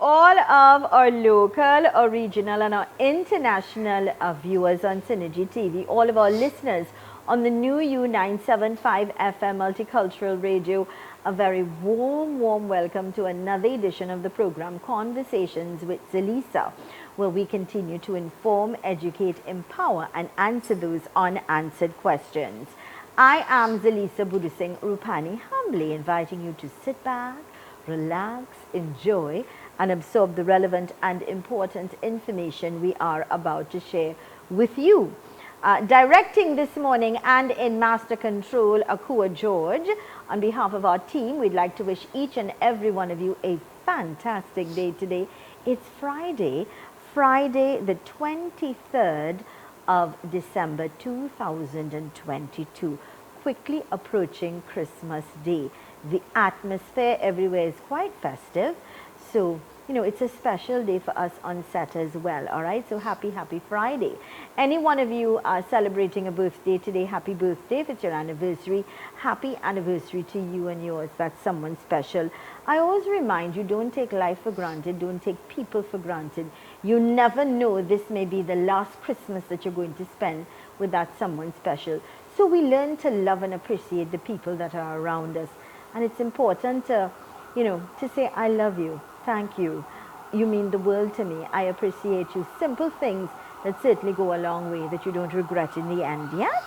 all of our local, our regional and our international viewers on Synergy TV, all of our listeners on the new U975 FM Multicultural Radio, a very warm welcome to another edition of the program Conversations with Zelisa, where we continue to inform, educate, empower and answer those unanswered questions. I am Zelisa Budusing Rupani, humbly inviting you to sit back, relax, enjoy and absorb the relevant and important information we are about to share with you. Directing this morning and in Master Control, Akua George. On behalf of our team, we'd like to wish each and every one of you a fantastic day today. It's Friday the 23rd of December 2022, quickly approaching Christmas Day. The atmosphere everywhere is quite festive, so you know it's a special day for us on set as well. All right, so happy Friday. Any one of you are celebrating a birthday today, happy birthday. If it's your anniversary, happy anniversary to you and yours. That's someone special. I always remind you, don't take life for granted, don't take people for granted. You never know, this may be the last Christmas that you're going to spend with that someone special. So we learn to love and appreciate the people that are around us. And it's important to, to say, I love you, thank you, you mean the world to me, I appreciate you. Simple things that certainly go a long way that you don't regret in the end, yeah?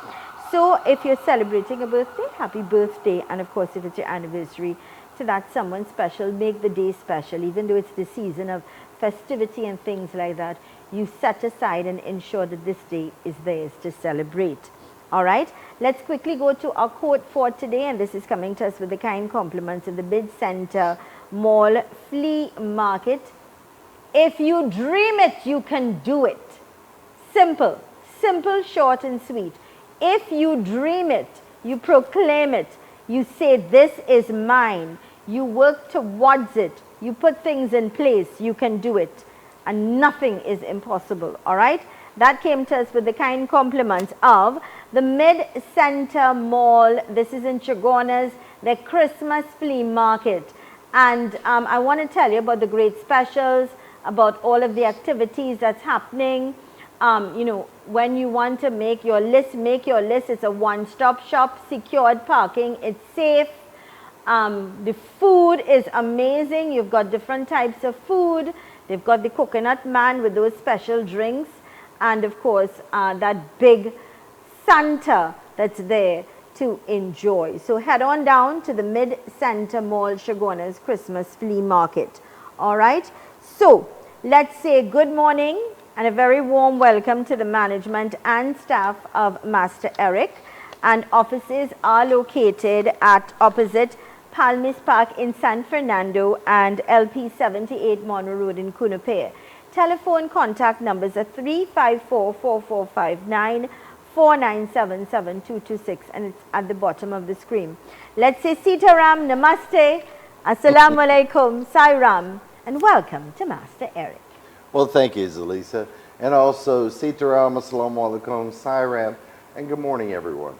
So if you're celebrating a birthday, happy birthday. And of course, if it's your anniversary, to that someone special, make the day special. Even though it's the season of festivity and things like that, you set aside and ensure that this day is theirs to celebrate. All right, let's quickly go to our quote for today, and this is coming to us with the kind compliments of the Bid Center Mall Flea Market. If you dream it, you can do it. Simple, short and sweet. If you dream it, you proclaim it, you say this is mine, you work towards it, you put things in place, you can do it, and nothing is impossible. All right, that came to us with the kind compliments of the Mid-Center Mall. This is in Chagona's, the Christmas flea market. And I want to tell you about the great specials, about all of the activities that's happening. When you want to make your list. It's a one-stop shop, secured parking, it's safe. The food is amazing. You've got different types of food. They've got the coconut man with those special drinks. And of course, that big Santa that's there to enjoy. So head on down to the Mid-Center Mall, Chagona's Christmas Flea Market. All right. So let's say good morning and a very warm welcome to the management and staff of Master Eric. And offices are located at opposite Palmis Park in San Fernando and LP 78 Monroe Road in Cunupare. Telephone contact numbers are 354-4459, 497-7226, and it's at the bottom of the screen. Let's say Sitaram, Namaste, Assalamu Alaikum, Sairam, and welcome to Master Eric. Well, thank you, Zelisa. And also, Sitaram, Assalamu Alaikum, Sairam, and good morning, everyone.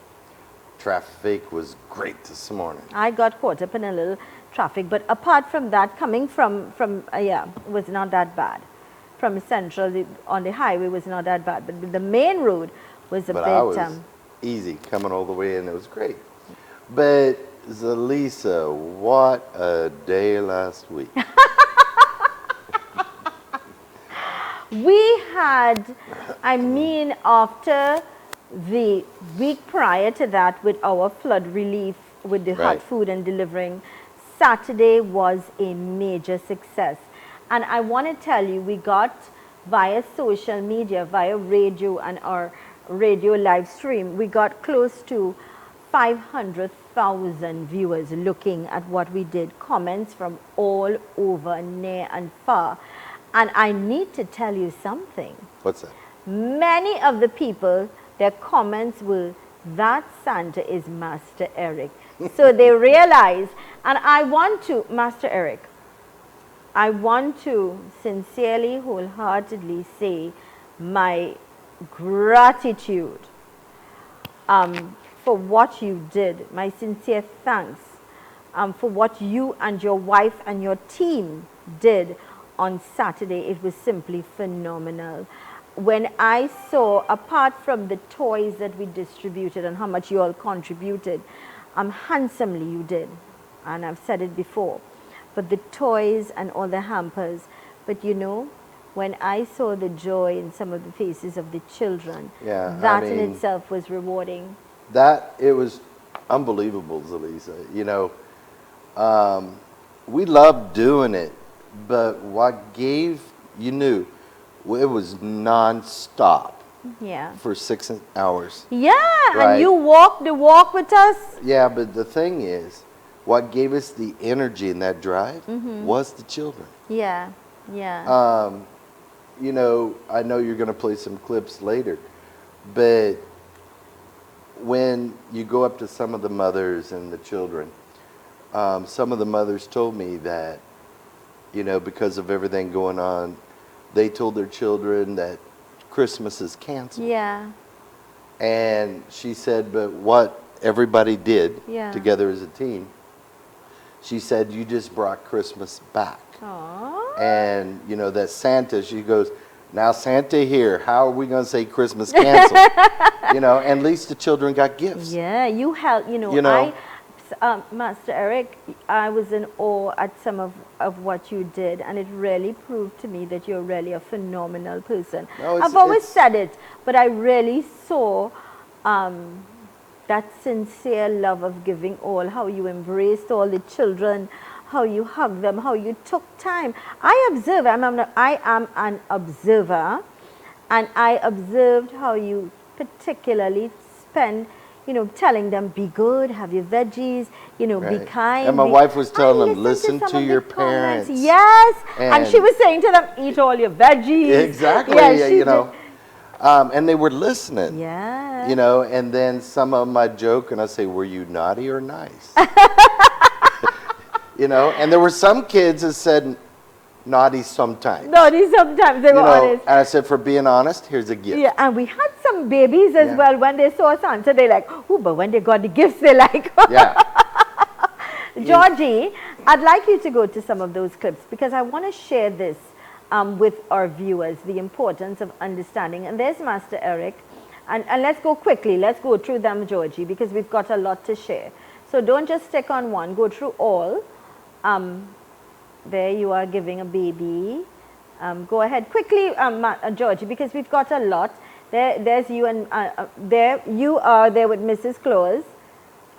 Traffic was great this morning. I got caught up in a little traffic, but apart from that, coming from it was not that bad. From Central, on the highway was not that bad, but the main road was a bit... I was easy coming all the way in, it was great. But Zelisa, what a day last week. We had, after the week prior to that with our flood relief, with the hot food and delivering, Saturday was a major success. And I want to tell you, we got via social media, via radio and our radio live stream, we got close to 500,000 viewers looking at what we did. Comments from all over, near and far. And I need to tell you something. What's that? Many of the people, their comments were, that Santa is Master Eric. So they realize, and I want to, Master Eric, I want to sincerely, wholeheartedly say my gratitude for what you did, my sincere thanks for what you and your wife and your team did on Saturday, it was simply phenomenal. When I saw, apart from the toys that we distributed and how much you all contributed, handsomely you did, and I've said it before, but the toys and all the hampers, but you know, when I saw the joy in some of the faces of the children, Yeah, that I in mean, itself was rewarding. that it was unbelievable, Zelisa. You know, we loved doing it, but what gave, you knew, it was nonstop Yeah. for 6 hours. Yeah, Right. and you walked the walk with us. Yeah, but the thing is, what gave us the energy in that drive was the children. Yeah, yeah. You know, I know you're going to play some clips later, but when you go up to some of the mothers and the children, some of the mothers told me that, you know, because of everything going on, they told their children that Christmas is canceled. Yeah, And she said, but what everybody did Yeah. together as a team, she said, you just brought Christmas back. Aww. And, you know, that Santa, she goes, now Santa here, how are we going to say Christmas canceled? You know, and at least the children got gifts. Yeah, you helped, you know, You know? Master Eric, I was in awe at some of what you did, and it really proved to me that you're really a phenomenal person. No, I've always said it, but I really saw that sincere love of giving all, how you embraced all the children, how you hugged them, how you took time. I observe, I am an observer, and I observed how you particularly spend, you know, telling them, be good, have your veggies, you know, be Right. kind. And my wife was telling them, listened listen some to of your the comments. parents. Yes, and And- she was saying to them, eat all your veggies. Exactly, Yeah, she you know. And they were listening. Yeah. You know, and then some of them I joke and I say, were you naughty or nice? You know, and there were some kids that said naughty sometimes. Naughty sometimes, they You were know, honest. and I said, for being honest, here's a gift. Yeah, and we had some babies as Yeah. well. When they saw Santa, they like, oh, but when they got the gifts, they like. Yeah. Georgie, I'd like you to go to some of those clips because I want to share this with our viewers, the importance of understanding. And there's Master Eric. And let's go quickly. Let's go through them, Georgie, because we've got a lot to share. So don't just stick on one. Go through all. There you are giving a baby. Go ahead quickly, Georgie, because we've got a lot. There's you and there you are there with Mrs. Claus.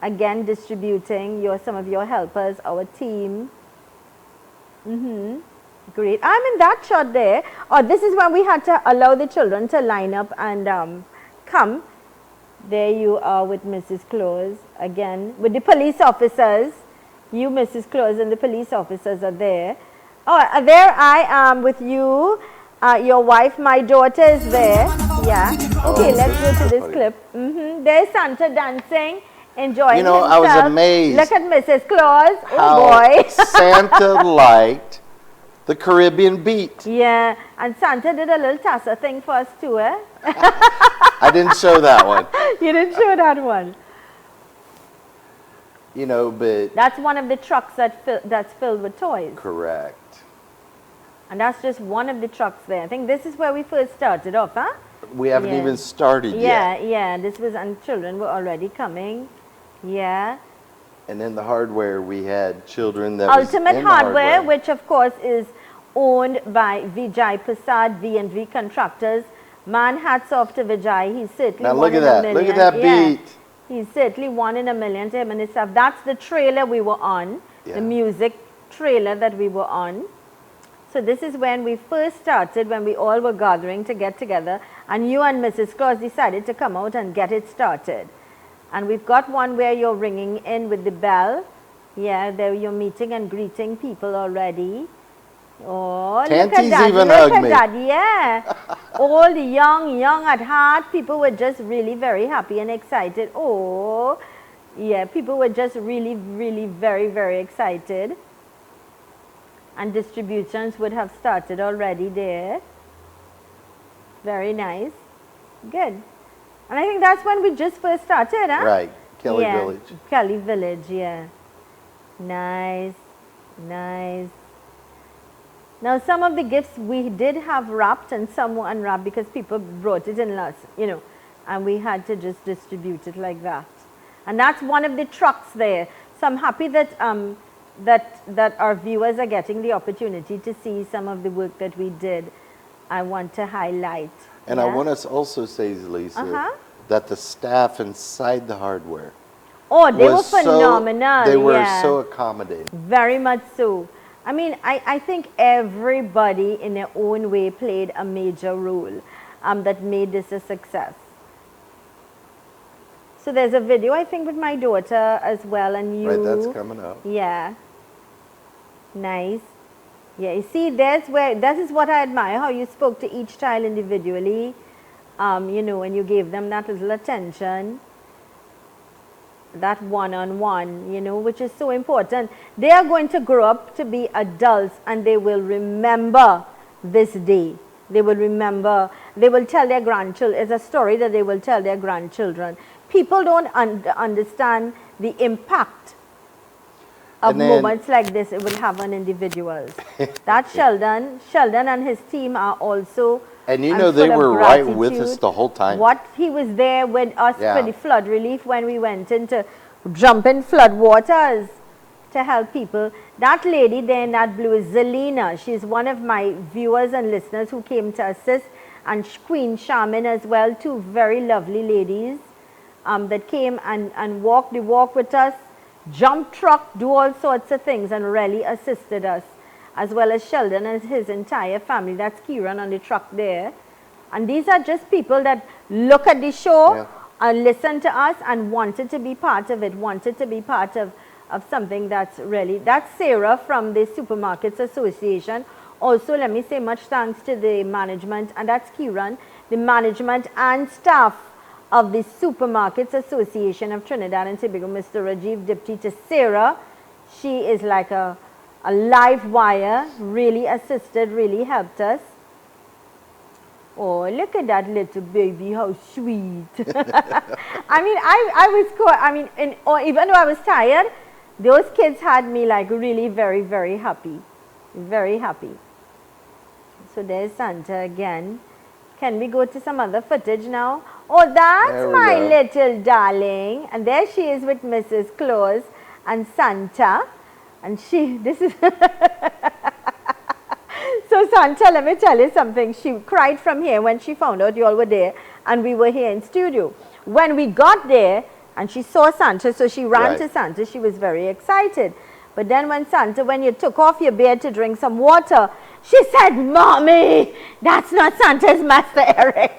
Again, distributing some of your helpers, our team. Great. I'm in that shot there. Oh, this is when we had to allow the children to line up and come. There you are with Mrs. Claus. Again, with the police officers. You, Mrs. Claus, and the police officers are there. Oh, there I am with you. Your wife, my daughter is there. Yeah. Okay, let's go to this clip. There's Santa dancing, enjoying You know, himself. I was amazed Look at Mrs. Claus. Oh how boy. Santa liked the Caribbean beat. Yeah, and Santa did a little tassa thing for us too, eh? I didn't show that one. You didn't show that one. You know, but That's one of the trucks that's filled with toys. correct. And that's just one of the trucks there. I think this is where we first started off, huh? We haven't Yeah. even started Yeah, yet. yeah. This was, and children were already coming. Yeah. And then the hardware, we had children that was Ultimate in the Hardware, which of course is owned by Vijay Prasad, V&V Contractors. Man, hats off to Vijay. He's certainly Now one look at in a that. million. Look at that Yeah. beat. He's certainly one in a million to him and his stuff. That's the trailer we were on, Yeah. the music trailer that we were on. So this is when we first started, when we all were gathering to get together, and you and Mrs. Claus decided to come out and get it started. And we've got one where you're ringing in with the bell. Yeah, there you're meeting and greeting people already. Oh, look at Tanty's that, even look hugged at me. that, yeah. All the young at heart, people were just really very happy and excited. Oh, yeah, people were just really, really very, very excited. And distributions would have started already there. Very nice. Good. And I think that's when we just first started, huh? Right. Kelly Yeah, Village. Kelly Village, yeah. Nice, nice. Now, some of the gifts we did have wrapped and some were unwrapped because people brought it in last, and we had to just distribute it like that. And that's one of the trucks there. So I'm happy that that our viewers are getting the opportunity to see some of the work that we did. I want to highlight. And I want to also say, Zelisa, that the staff inside the hardware. Oh, they were phenomenal. They were so accommodating. Very much so. I mean, I think everybody in their own way played a major role that made this a success. So there's a video, I think, with my daughter as well, and you. Right, that's coming up. Yeah. Nice. Yeah, you see, that is what I admire, how you spoke to each child individually, and you gave them that little attention, that one-on-one, which is so important. They are going to grow up to be adults and they will remember this day. They will remember, they will tell their grandchildren, it's a story that they will tell their grandchildren. People don't understand the impact of moments like this it will have on individuals. That Sheldon and his team are also, and they were right with us the whole time. What he was there with us for the flood relief when we went into jumping flood waters to help people. That lady there in that blue is Zelina. She's one of my viewers and listeners who came to assist, and Queen Charmin as well, two very lovely ladies that came and walked the walk with us, jump truck, do all sorts of things, and really assisted us, as well as Sheldon and his entire family. That's Kieran on the truck there. And these are just people that look at the show and listen to us and wanted to be part of it, wanted to be part of something that's really, that's Sarah from the Supermarkets Association. Also, let me say much thanks to the management, and that's Kieran, the management and staff of the Supermarkets Association of Trinidad and Tobago, Mr. Rajiv Dipti, to Sarah. She is like a live wire, really assisted, really helped us. Oh, look at that little baby, how sweet. I mean, even though I was tired, those kids had me like really very, very happy. Very happy. So there's Santa again. Can we go to some other footage now? Oh, that's my little darling. And there she is with Mrs. Claus and Santa. And this is... So Santa, let me tell you something. She cried from here when she found out you all were there and we were here in studio. When we got there and she saw Santa, so she ran to Santa. She was very excited. But then when you took off your beard to drink some water, she said, "Mommy, that's not Santa's Master Eric."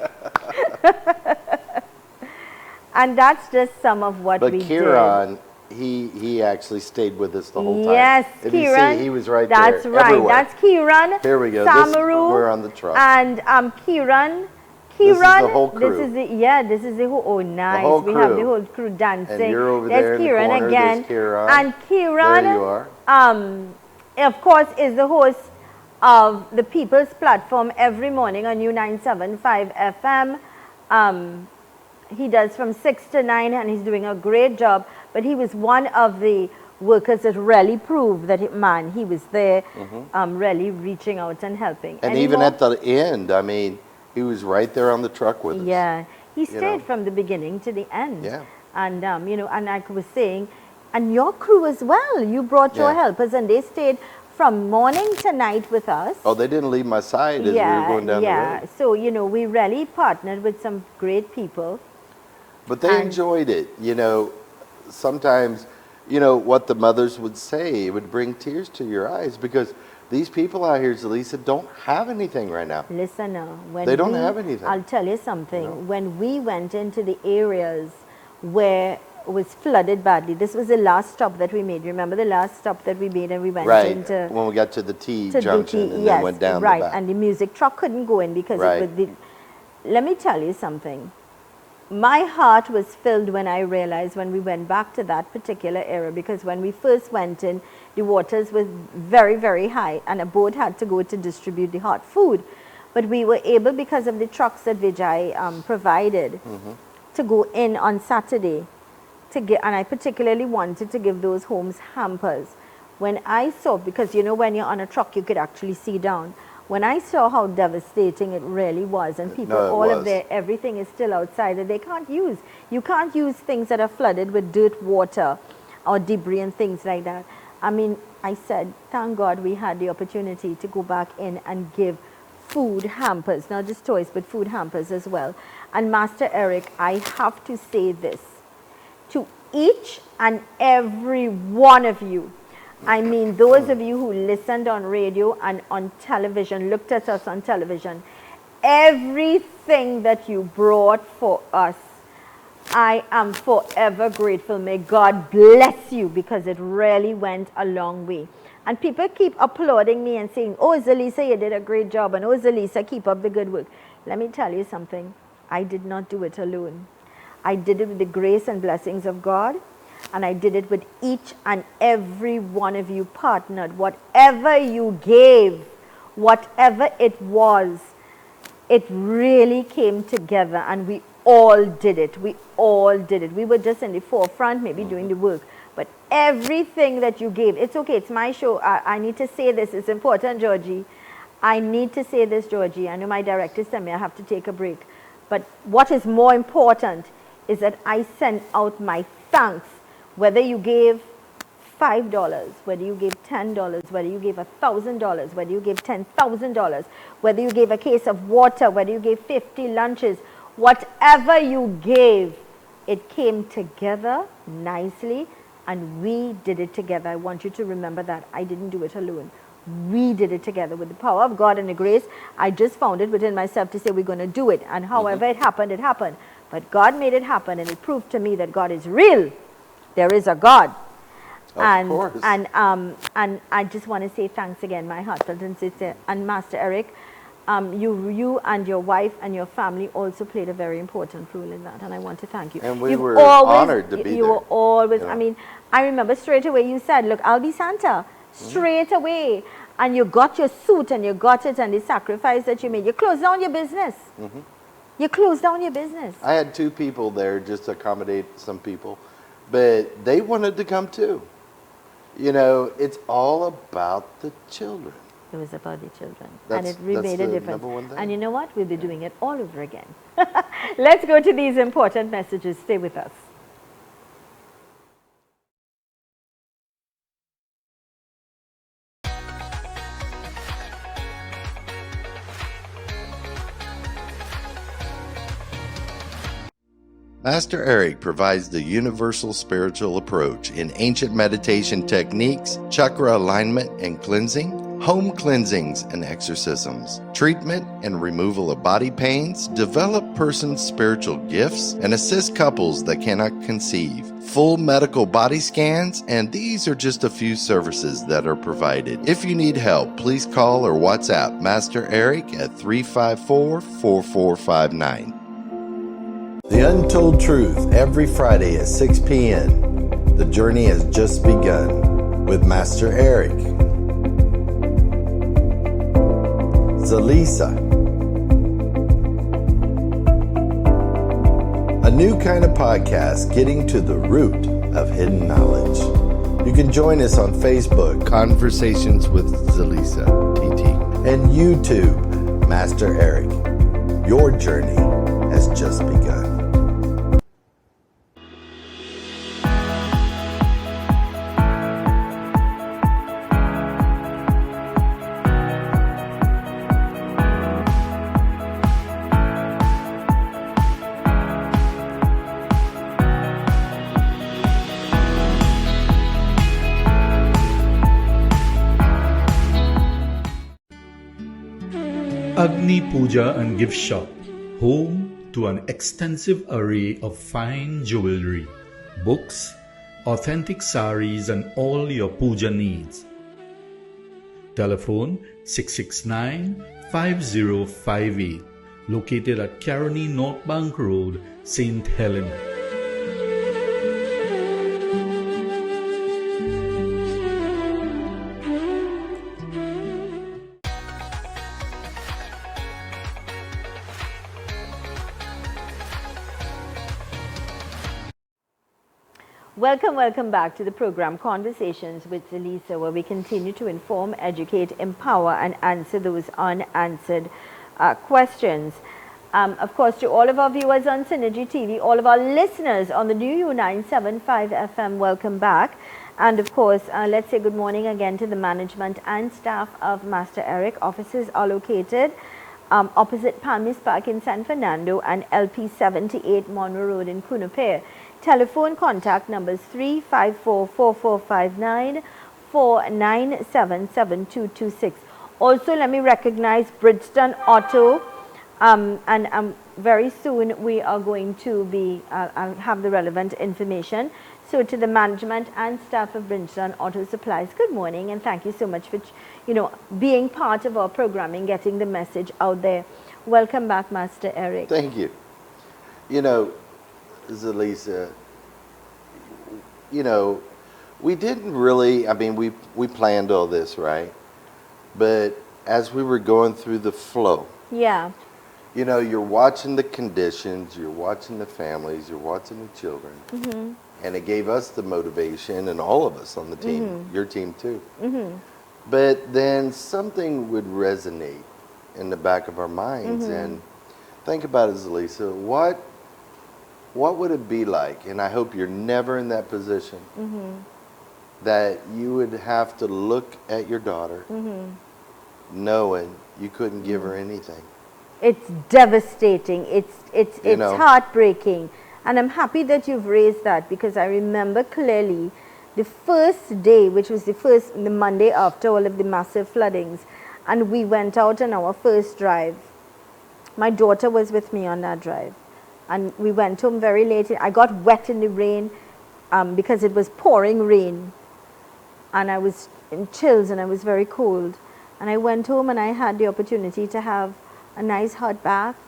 And that's just some of what we did. But Kieran, he actually stayed with us the whole time. Yes, Kieran. He was right there. That's right. Everywhere. That's Kieran. Here we go. Samaru, we're on the truck. And Kieran. This is the whole crew. This is the whole, oh nice. We have the whole crew dancing. And you're over there's there Kieran in the corner. again. There's Kieran. And Kieran, there you are. Of course, is the host of the People's Platform every morning on U975 FM. He does from 6 to 9 and he's doing a great job. But he was one of the workers that really proved that, he was there really reaching out and helping. And even at the end, I mean, he was right there on the truck with us. Yeah, he stayed from the beginning to the end. Yeah. And, and like I was saying, and your crew as well. You brought your helpers and they stayed from morning to night with us. Oh, they didn't leave my side as we were going down the road. Yeah, so, we really partnered with some great people. But they enjoyed it. Sometimes, what the mothers would say, it would bring tears to your eyes because these people out here, Zelisa, don't have anything right now. Listen now. They don't have anything. I'll tell you something. When we went into the areas where it was flooded badly, this was the last stop that we made. Remember the last stop that we made and we went into... when we got to the T junction and then went down the back. And the music truck couldn't go in because it was let me tell you something. My heart was filled when I realized when we went back to that particular area, because when we first went in, the waters were very, very high and a boat had to go to distribute the hot food. But we were able, because of the trucks that Vijay provided, to go in on Saturday. And I particularly wanted to give those homes hampers when I saw, because when you're on a truck, you could actually see down. When I saw how devastating it really was, and people, No, it all of was. their, everything is still outside that they can't use. You can't use things that are flooded with dirt, water, or debris and things like that. I mean, I said, thank God we had the opportunity to go back in and give food hampers, not just toys, but food hampers as well. And Master Eric, I have to say this to each and every one of you. I mean, those of you who listened on radio and on television, looked at us on television, everything that you brought for us, I am forever grateful. May God bless you, because it really went a long way. And people keep applauding me and saying, oh, Zelisa, you did a great job. And oh, Zelisa, keep up the good work. Let me tell you something. I did not do it alone. I did it with the grace and blessings of God. And I did it with each and every one of you partnered. Whatever you gave, whatever it was, it really came together, and we all did it. We all did it. We were just in the forefront, maybe doing the work. But everything that you gave, it's okay, it's my show. I need to say this. It's important, Georgie. I need to say this, Georgie. I know my director said me I have to take a break. But what is more important is that I send out my thanks. Whether you gave $5, whether you gave $10, whether you gave $1,000, whether you gave $10,000, whether you gave a case of water, whether you gave 50 lunches, whatever you gave, it came together nicely, and we did it together. I want you to remember that. I didn't do it alone. We did it together with the power of God and the grace. I just found it within myself to say we're going to do it. And however it happened, it happened. But God made it happen, and it proved to me that God is real. There is a God. Of course. And I just want to say thanks again, my heartfelt and sincere. And Master Eric, you and your wife and your family also played a very important role in that, and I want to thank you. And we were honored to be there. You were always, I mean, I remember straight away you said, look, I'll be Santa, straight away. And you got your suit, and you got it, and the sacrifice that you made. You closed down your business. You closed down your business. I had 2 people there just to accommodate some people, but they wanted to come too. It's all about the children. It was about the children. That's- and it really that's made a the difference. number one thing. And you know what? We'll be doing it all over again. Let's go to these important messages. Stay with us. Master Eric provides the universal spiritual approach in ancient meditation techniques, chakra alignment and cleansing, home cleansings and exorcisms, treatment and removal of body pains, develop persons' spiritual gifts, and assist couples that cannot conceive, full medical body scans, and these are just a few services that are provided. If you need help, please call or WhatsApp Master Eric at 354-4459. The Untold Truth, every Friday at 6 p.m. The journey has just begun with Master Eric. Zelisa. A new kind of podcast getting to the root of hidden knowledge. You can join us on Facebook, Conversations with Zelisa, TT, and YouTube, Master Eric. Your journey has just begun. Agni Puja and Gift Shop, home to an extensive array of fine jewelry, books, authentic saris and all your puja needs. Telephone 669-5058, located at Caroni North Bank Road, St. Helena. Welcome back to the program Conversations with Zelisa, where we continue to inform, educate, empower, and answer those unanswered questions. Of course, to all of our viewers on Synergy TV, all of our listeners on the new U975 FM, welcome back. And of course, let's say good morning again to the management and staff of Master Eric. Offices are located opposite Palmis Park in San Fernando and LP 78 Monroe Road in Cunupare. Telephone contact numbers 354-4459, 497-7226. Also, let me recognize Bridgestone Auto, and very soon we are going to be have the relevant information. So to the management and staff of Bridgestone Auto Supplies, good morning, and thank you so much for being part of our programming, getting the message out there. Welcome back, Master Eric. Thank you. Zelisa, we didn't really, we planned all this, right? But as we were going through the flow, yeah, you're watching the conditions, you're watching the families, you're watching the children. Mm-hmm. And it gave us the motivation, and all of us on the team, mm-hmm. your team too. Mm-hmm. But then something would resonate in the back of our minds. Mm-hmm. And think about it, Zelisa, what would it be like, and I hope you're never in that position, mm-hmm. that you would have to look at your daughter mm-hmm. knowing you couldn't give her anything. It's devastating. It's heartbreaking. And I'm happy that you've raised that, because I remember clearly the first day, which was the Monday after all of the massive floodings, and we went out on our first drive. My daughter was with me on that drive. And we went home very late. I got wet in the rain because it was pouring rain. And I was in chills and I was very cold. And I went home and I had the opportunity to have a nice hot bath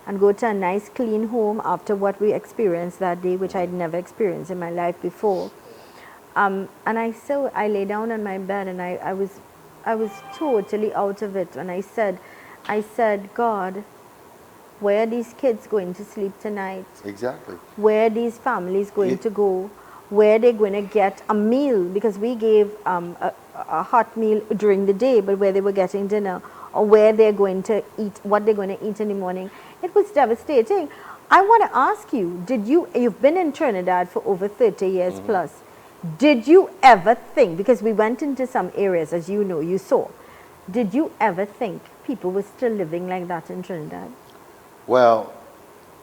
and go to a nice clean home after what we experienced that day, which I'd never experienced in my life before. And I lay down on my bed and I was totally out of it. And I said, God, where are these kids going to sleep tonight? Exactly. Where are these families going to go? Where are they going to get a meal? Because we gave a hot meal during the day, but where they were getting dinner, or where they're going to eat, what they're going to eat in the morning. It was devastating. I want to ask you, you've been in Trinidad for over 30 years mm-hmm. plus. Did you ever think, because we went into some areas, as you saw, did you ever think people were still living like that in Trinidad? Well,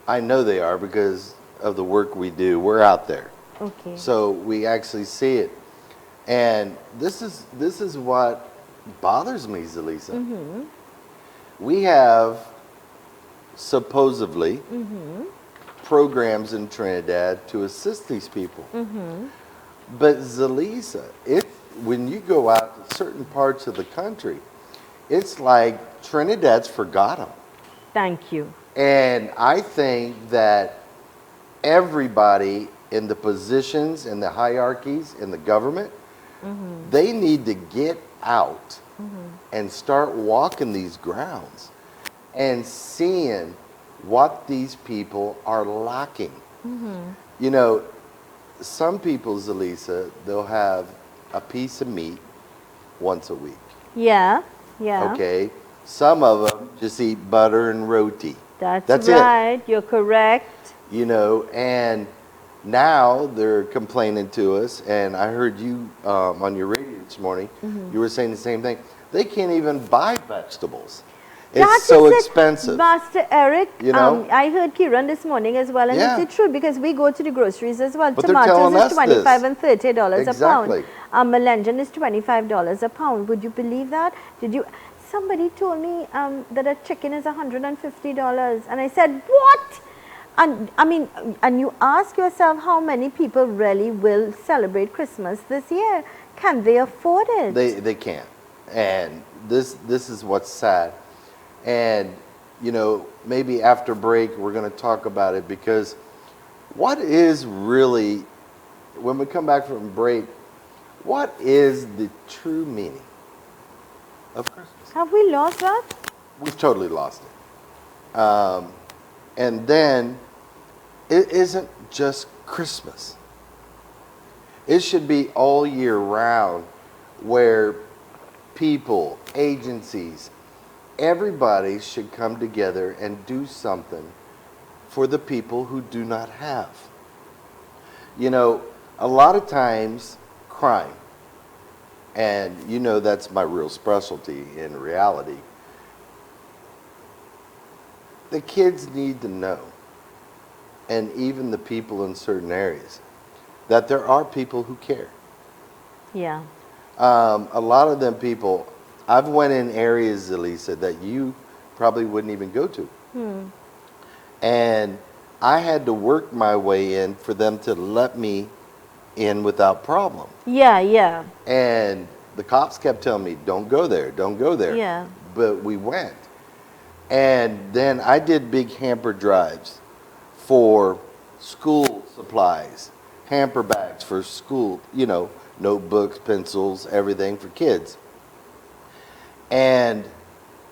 I know they are because of the work we do. We're out there. Okay. So we actually see it. And this is what bothers me, Zelisa. Mm-hmm. We have supposedly mm-hmm. programs in Trinidad to assist these people. Mm-hmm. But Zelisa, when you go out to certain parts of the country, it's like Trinidad's forgot them. Thank you. And I think that everybody in the positions and the hierarchies in the government, mm-hmm. they need to get out mm-hmm. and start walking these grounds and seeing what these people are lacking. Mm-hmm. Some people, Zelisa, they'll have a piece of meat once a week. Yeah. Okay. Some of them just eat butter and roti. That's right. You're correct. And now they're complaining to us, and I heard you on your radio this morning, mm-hmm. you were saying the same thing. They can't even buy vegetables. It's so expensive. Master Eric, I heard Kiran this morning as well, and it's true because we go to the groceries as well. But tomatoes is $25 and $30 exactly. a pound. Melanjan is $25 a pound. Would you believe that? Somebody told me that a chicken is $150, and I said, what? And and you ask yourself how many people really will celebrate Christmas this year. Can they afford it? They can't. And this is what's sad. And maybe after break we're going to talk about it, because what is really, when we come back from break, what is the true meaning of Christmas? Have we lost that? We've totally lost it. And then it isn't just Christmas. It should be all year round where people, agencies, everybody should come together and do something for the people who do not have. You know, a lot of times crime, and you know that's my real specialty in reality, the kids need to know, and even the people in certain areas, that there are people who care. Yeah. A lot of them people, I've went in areas, Zelisa, that you probably wouldn't even go to. And I had to work my way in for them to let me in without problem. Yeah, yeah. And the cops kept telling me, don't go there, don't go there. Yeah. But we went. And then I did big hamper drives for school supplies, hamper bags for school, you know, notebooks, pencils, everything for kids. And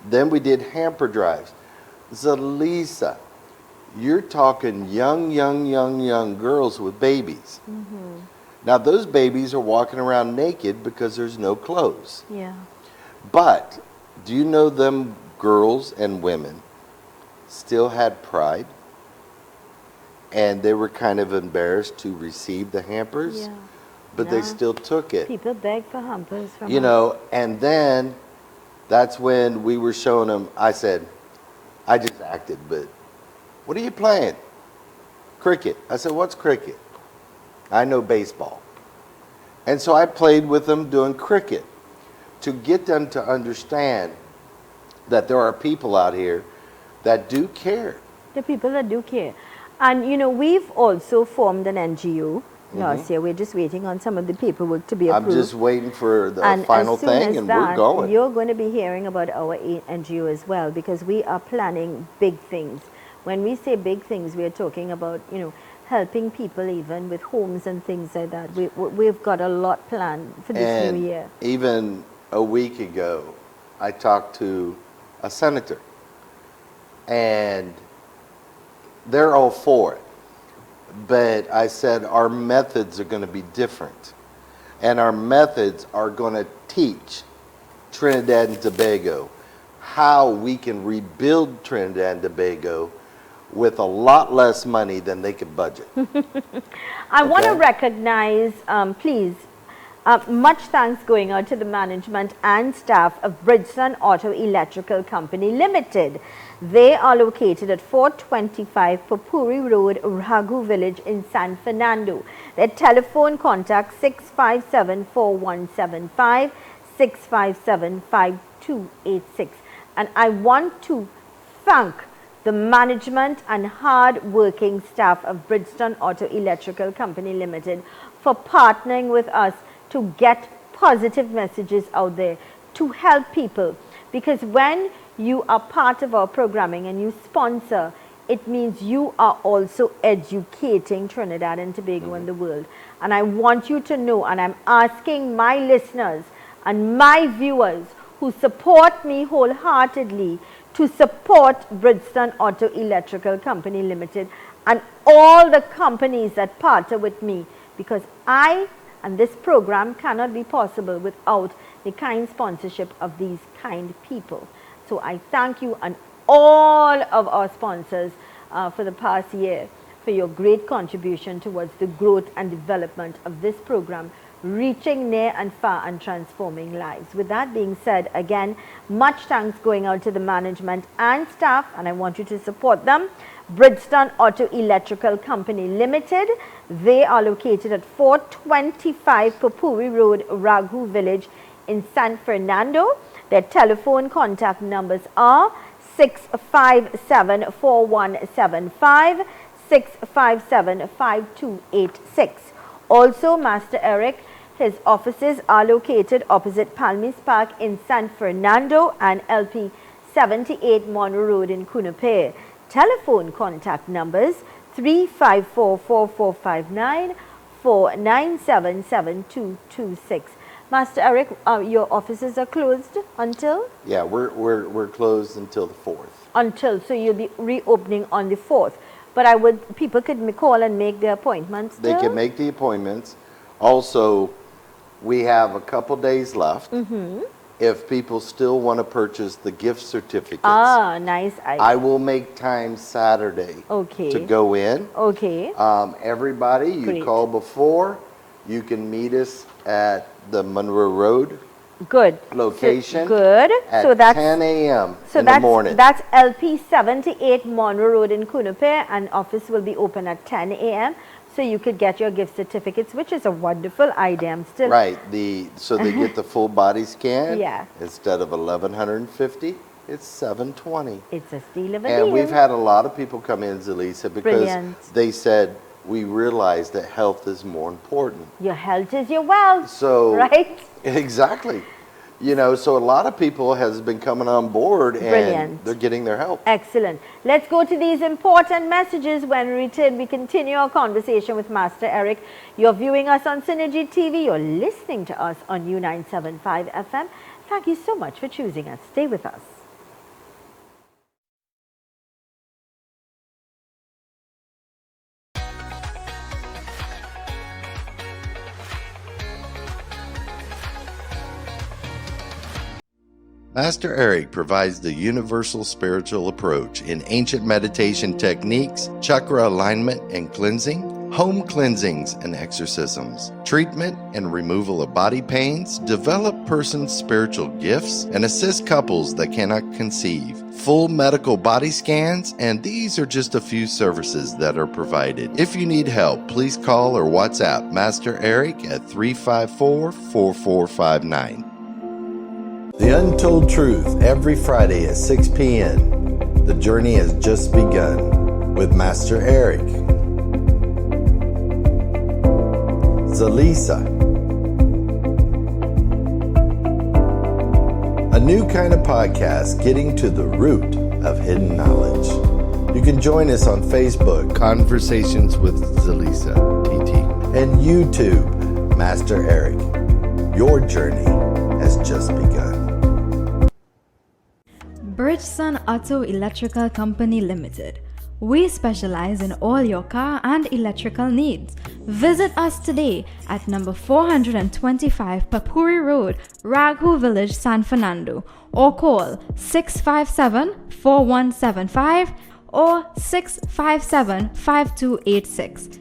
then we did hamper drives. Zelisa, you're talking young girls with babies. Now those babies are walking around naked because there's no clothes. Yeah. But do you know them girls and women still had pride? And they were kind of embarrassed to receive the hampers, Yeah. but they still took it. People beg for hampers from You us. know, and then that's when we were showing them, I said, I just acted, but what are you playing? Cricket. I said, what's cricket? I know baseball. And so I played with them doing cricket to get them to understand that there are people out here that do care. The people that do care. And you know, we've also formed an NGO last year. We're just waiting on some of the paperwork to be approved. I'm just waiting for the And final as soon thing, as and that, we're going. You're going to be hearing about our NGO as well, because we are planning big things. When we say big things, we're talking about, you know, helping people even with homes and things like that. We've got a lot planned for this new year. Even a week ago, I talked to a senator, and they're all for it. But I said our methods are going to be different. And our methods are going to teach Trinidad and Tobago how we can rebuild Trinidad and Tobago with a lot less money than they could budget. I want to recognize, please, much thanks going out to the management and staff of Bridgestone Auto Electrical Company Limited. They are located at 425 Papuri Road, Raghu Village in San Fernando. Their telephone contact 657-4175, 657-5286. And I want to thank the management and hard-working staff of Bridgestone Auto Electrical Company Limited for partnering with us to get positive messages out there to help people. Because when you are part of our programming and you sponsor, it means you are also educating Trinidad and Tobago and the world. And I want you to know, and I'm asking my listeners and my viewers who support me wholeheartedly to support Bridgestone Auto Electrical Company Limited and all the companies that partner with me, because I and this program cannot be possible without the kind sponsorship of these kind people. So I thank you and all of our sponsors for the past year for your great contribution towards the growth and development of this program, reaching near and far and transforming lives. With that being said, again, much thanks going out to the management and staff, and I want you to support them. Bridgestone Auto Electrical Company Limited. They are located at 425 Papuri Road, Raghu Village in San Fernando. Their telephone contact numbers are 657-4175, 657-5286. Also, Master Eric, his offices are located opposite Palmis Park in San Fernando and LP 78 Monroe Road in Kunape. Telephone contact numbers 354-4459, 497-7226. Master Eric, your offices are closed until? Yeah, we're closed until the 4th. Until, so you'll be reopening on the 4th. But people could call and make their appointments still? They can make the appointments. Also, we have a couple days left. If people still want to purchase the gift certificates, Nice. I will make time Saturday Okay. to go in. Okay. Everybody, you Great. call before. You can meet us at the Monroe Road Good. location Good. at So that's 10 a.m. So in the morning. that's LP 78 Monroe Road in Kunupe, and office will be open at 10 a.m. So you could get your gift certificates, which is a wonderful idea. I'm still Right. So they get the full body scan. Yeah. Instead of $1,150, it's $720. It's a steal of a And deal. we've had a lot of people come in, Zelisa, because Brilliant. they said we realize that health is more important. Your health is your wealth. So right? Exactly. So a lot of people has been coming on board and Brilliant. they're getting their help. Excellent. Let's go to these important messages. When we return, we continue our conversation with Master Eric. You're viewing us on Synergy TV. You're listening to us on U975 FM. Thank you so much for choosing us. Stay with us. Master Eric provides the universal spiritual approach in ancient meditation techniques, chakra alignment and cleansing, home cleansings and exorcisms, treatment and removal of body pains, develop persons' spiritual gifts, and assist couples that cannot conceive, full medical body scans, and these are just a few services that are provided. If you need help, please call or WhatsApp Master Eric at 354-4459. The Untold Truth, every Friday at 6 p.m. The journey has just begun with Master Eric. Zelisa. A new kind of podcast getting to the root of hidden knowledge. You can join us on Facebook, Conversations with Zelisa, TT, and YouTube, Master Eric. Your journey has just begun. Bridgestone Auto Electrical Company Limited. We specialize in all your car and electrical needs. Visit us today at number 425 Papuri Road, Raghu Village, San Fernando, or call 657-4175 or 657-5286.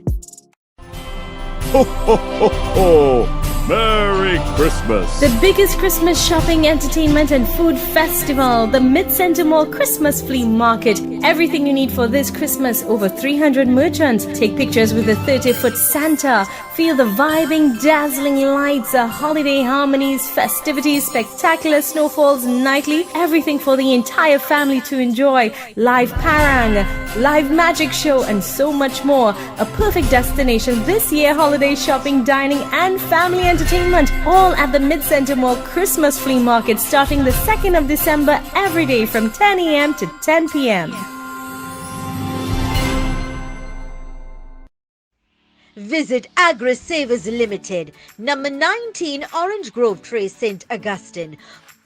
Ho, ho, ho, ho! Merry Christmas! The biggest Christmas shopping, entertainment and food festival, the Mid-Center Mall Christmas Flea Market. Everything you need for this Christmas, over 300 merchants. Take pictures with the 30-foot Santa. Feel the vibing, dazzling lights, holiday harmonies, festivities, spectacular snowfalls nightly. Everything for the entire family to enjoy. Live parang, live magic show and so much more. A perfect destination this year, holiday shopping, dining and family entertainment, all at the Mid-Center Mall Christmas Flea Market starting the 2nd of December every day from 10 a.m. to 10 p.m. Visit Agri Savers Limited, number 19 Orange Grove Trace, St. Augustine,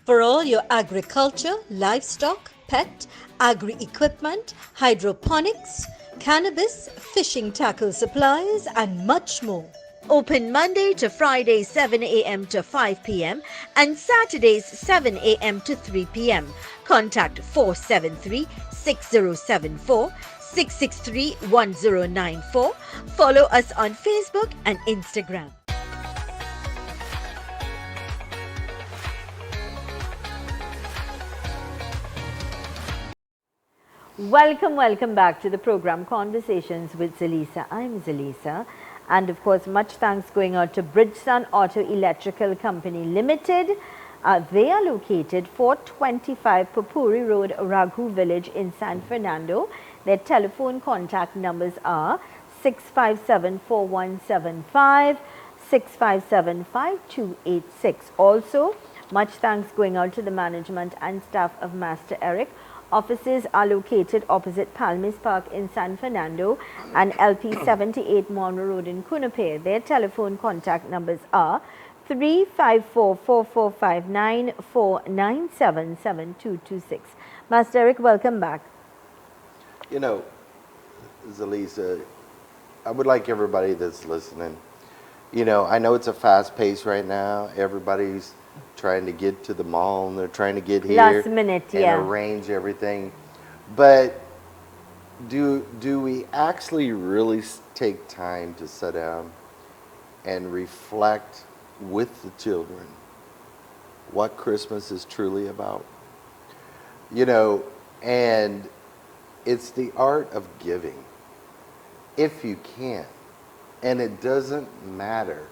for all your agriculture, livestock, pet, agri-equipment, hydroponics, cannabis, fishing tackle supplies, and much more. Open Monday to Friday 7 a.m. to 5 p.m. and Saturdays 7 a.m. to 3 p.m. Contact 473-6074, 663-1094. Follow us on Facebook and Instagram. Welcome back to the program Conversations with Zelisa. I'm Zelisa. And of course, much thanks going out to Bridgestone Auto Electrical Company Limited. They are located 425 Papuri Road, Raghu Village in San Fernando. Their telephone contact numbers are 657-4175, 657-5286. Also, much thanks going out to the management and staff of Master Eric. Offices are located opposite Palmis Park in San Fernando and LP 78 Monroe Road in Kunupe. Their telephone contact numbers are 354-4459, 497-7226. Master Eric, welcome back. You know, Zelisa, I would like everybody that's listening, You know, I know it's a fast pace right now. Everybody's trying to get to the mall and they're trying to get here Last minute, and yeah. arrange everything. But do we actually really take time to sit down and reflect with the children what Christmas is truly about? You know, and it's the art of giving, if you can. And it doesn't matter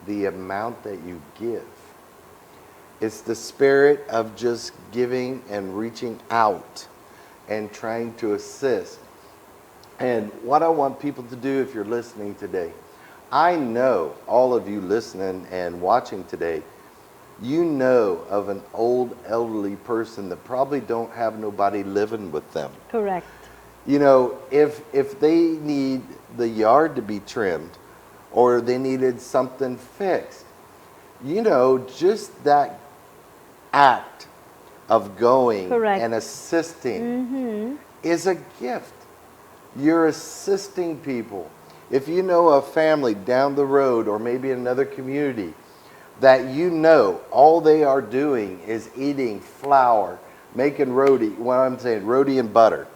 the amount that you give. It's the spirit of just giving and reaching out and trying to assist. And what I want people to do, if you're listening today, I know all of you listening and watching today, you know of an old elderly person that probably don't have nobody living with them. Correct. You know, if they need the yard to be trimmed or they needed something fixed, you know, just that act of going Correct. and assisting is a gift. You're assisting people. If you know a family down the road or maybe another community that you know all they are doing is eating flour, making roti, what I'm saying, roti and butter,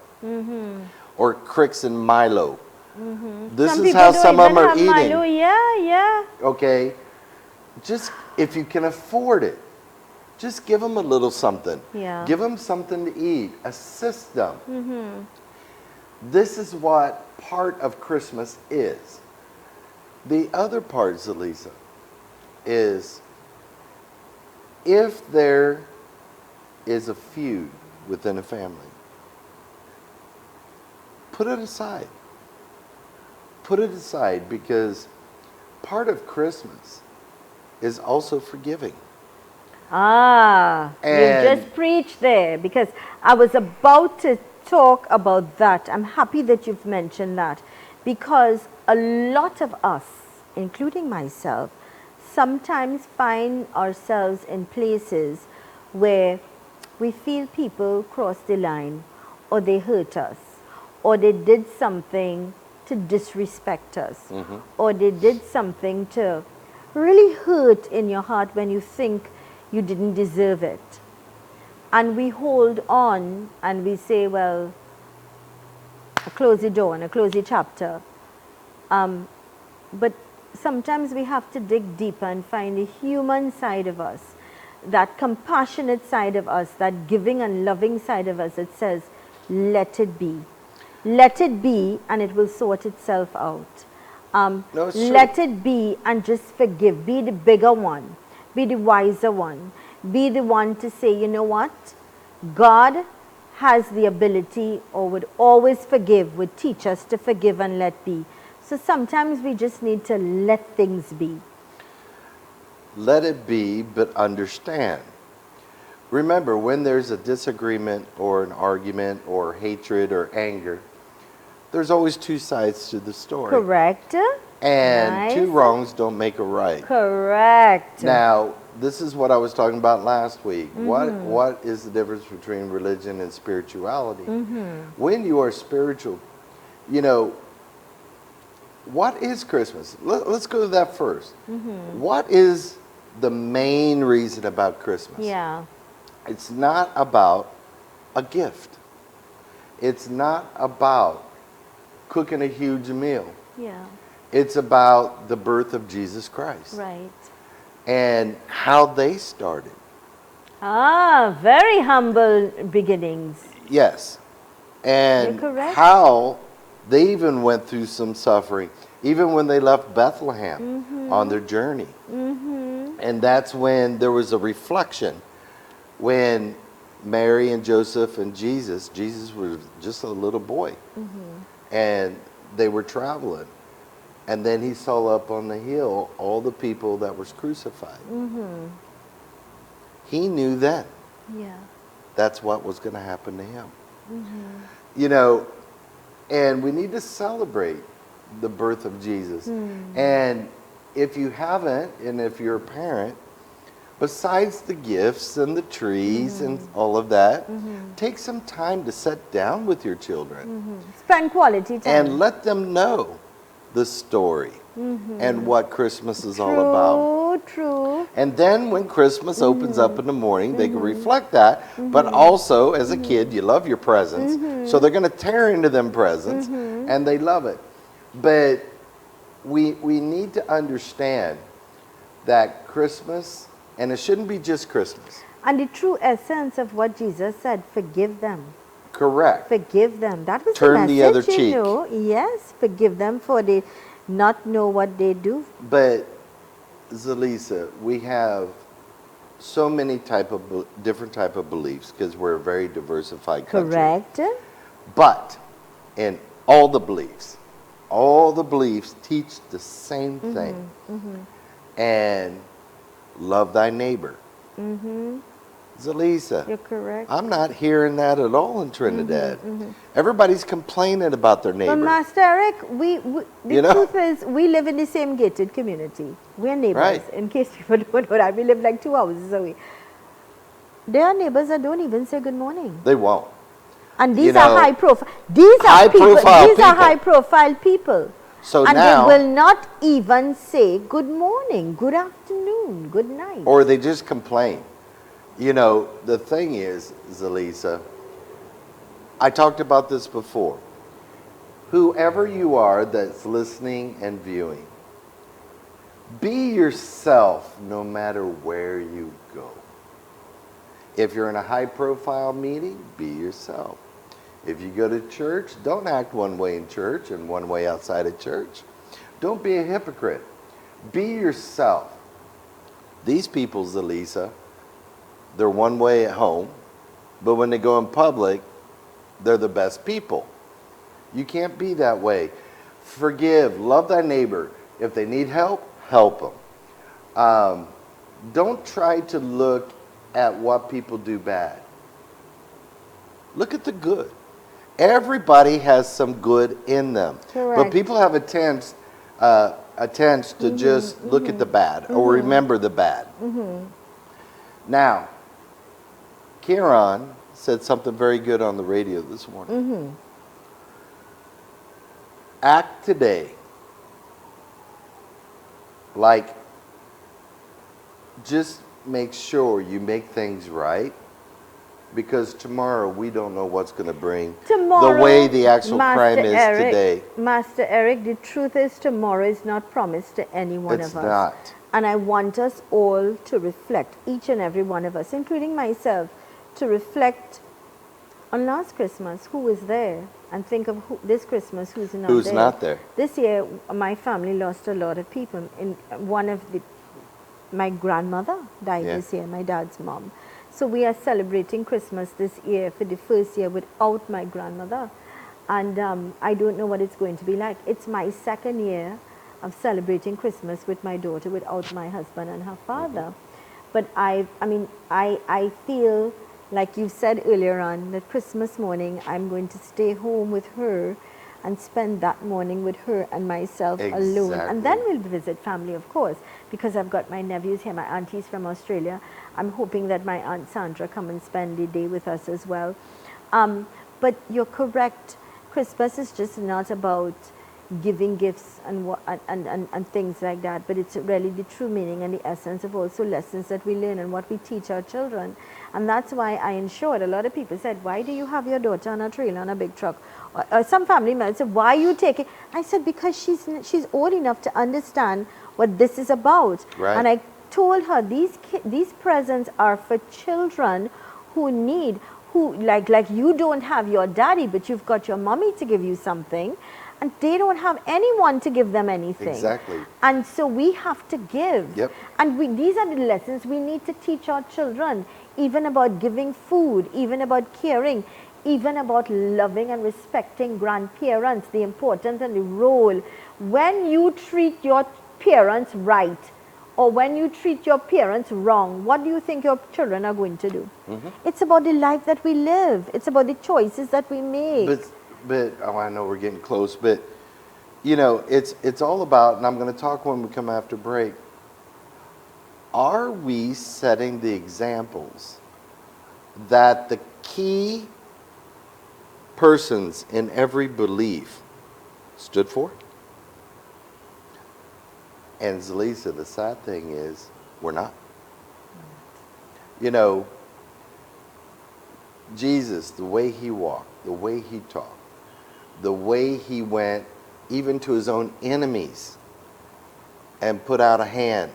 or Cricks and Milo. This Some is people how don't some of them even are have eating. Milo. Yeah. Okay, just if you can afford it, just give them a little something. Yeah. Give them something to eat. Assist them. This is what part of Christmas is. The other part, Zelisa, is if there is a feud within a family, put it aside. Put it aside, because part of Christmas is also forgiving. Ah, you And- just preached there, because I was about to talk about that. I'm happy that you've mentioned that, because a lot of us, including myself, sometimes find ourselves in places where we feel people cross the line, or they hurt us, or they did something to disrespect us, or they did something to really hurt in your heart when you think you didn't deserve it. And we hold on and we say, well, I close the door and I close the chapter. But sometimes we have to dig deeper and find the human side of us, that compassionate side of us, that giving and loving side of us that says, let it be. Let it be, and it will sort itself out. No, it's true. Let it be and just forgive. Be the bigger one. Be the wiser one. Be the one to say, you know what? God has the ability, or would always forgive, would teach us to forgive and let be. So sometimes we just need to let things be. Let it be, but understand. Remember, when there's a disagreement or an argument or hatred or anger, there's always two sides to the story. Correct? And two Nice. wrongs don't make a right. Correct. Now, this is what I was talking about last week. What is the difference between religion and spirituality? When you are spiritual, you know, what is Christmas? Let's go to that first. What is the main reason about Christmas? Yeah. It's not about a gift. It's not about cooking a huge meal. Yeah. It's about the birth of Jesus Christ Right. and how they started. Ah, very humble beginnings. Yes. And You're correct. how they even went through some suffering, even when they left Bethlehem on their journey. And that's when there was a reflection when Mary and Joseph and Jesus was just a little boy. And they were traveling. And then he saw up on the hill all the people that was crucified. He knew then Yeah. that's what was going to happen to him. You know, and we need to celebrate the birth of Jesus. And if you haven't, and if you're a parent, besides the gifts and the trees and all of that, take some time to sit down with your children Spend quality time. and let them know the story and what Christmas is all about. True. And then when Christmas opens up in the morning, they can reflect that. But also, as a kid, you love your presents. So they're going to tear into them presents, and they love it. But we need to understand that Christmas, and it shouldn't be just Christmas. And the true essence of what Jesus said, forgive them. Correct. Forgive them. That was Turn the the other message, cheek. you know. Yes, forgive them for they not know what they do. But, Zelisa, we have so many different type of beliefs because we're a very diversified country. Correct. But in all the beliefs teach the same thing. And love thy neighbor. Zelisa, You're correct. I'm not hearing that at all in Trinidad. Everybody's complaining about their neighbor. But Master Eric, the truth is, we live in the same gated community. We're neighbors. Right. In case people don't know that, we live like 2 houses away. There are neighbors that don't even say good morning. They won't. And these You are know, high profile. These are high profile people. So and now, they will not even say good morning, good afternoon, good night. or they just complain. You know, the thing is, Zelisa, I talked about this before. Whoever you are that's listening and viewing, be yourself no matter where you go. If you're in a high-profile meeting, be yourself. If you go to church, don't act one way in church and one way outside of church. Don't be a hypocrite. Be yourself. These people, Zelisa, they're one way at home, but when they go in public, they're the best people. You can't be that way. Forgive, love thy neighbor. If they need help, help them. Don't try to look at what people do bad. Look at the good. Everybody has some good in them. Correct. But people have a tendency to just look at the bad or remember the bad. Now, Kieran said something very good on the radio this morning. Act today like, just make sure you make things right, because tomorrow we don't know what's going to bring. Tomorrow, the way the actual Master crime is Eric, today. Master Eric, the truth is tomorrow is not promised to any one It's of us. not. And I want us all to reflect, each and every one of us, including myself, to reflect on last Christmas, who was there, and think of this Christmas, who's not there. Who's not there. This year, my family lost a lot of people. My grandmother died this year, my dad's mom. So we are celebrating Christmas this year for the first year without my grandmother. And I don't know what it's going to be like. It's my second year of celebrating Christmas with my daughter without my husband and her father. But I feel, like you said earlier on, that Christmas morning I'm going to stay home with her and spend that morning with her and myself alone. And then we'll visit family, of course, because I've got my nephews here, my auntie's from Australia. I'm hoping that my Aunt Sandra come and spend the day with us as well. But you're correct. Christmas is just not about giving gifts and things like that, but it's really the true meaning and the essence of also lessons that we learn and what we teach our children. And that's why I ensured, a lot of people said, why do you have your daughter on a trailer on a big truck? Or some family members said, why are you taking? I said, because she's old enough to understand what this is about. Right. And I told her, these presents are for children who need, like you don't have your daddy, but you've got your mommy to give you something. And they don't have anyone to give them anything. Exactly. And so we have to give. Yep. And these are the lessons we need to teach our children, even about giving food, even about caring, even about loving and respecting grandparents, the importance and the role. When you treat your parents right, or when you treat your parents wrong, what do you think your children are going to do? It's about the life that we live. It's about the choices that we make. But I know we're getting close, but you know, it's all about, and I'm going to talk when we come after break, are we setting the examples that the key persons in every belief stood for? And Zelisa, the sad thing is, we're not. You know, Jesus, the way he walked, the way he talked, the way he went even to his own enemies and put out a hand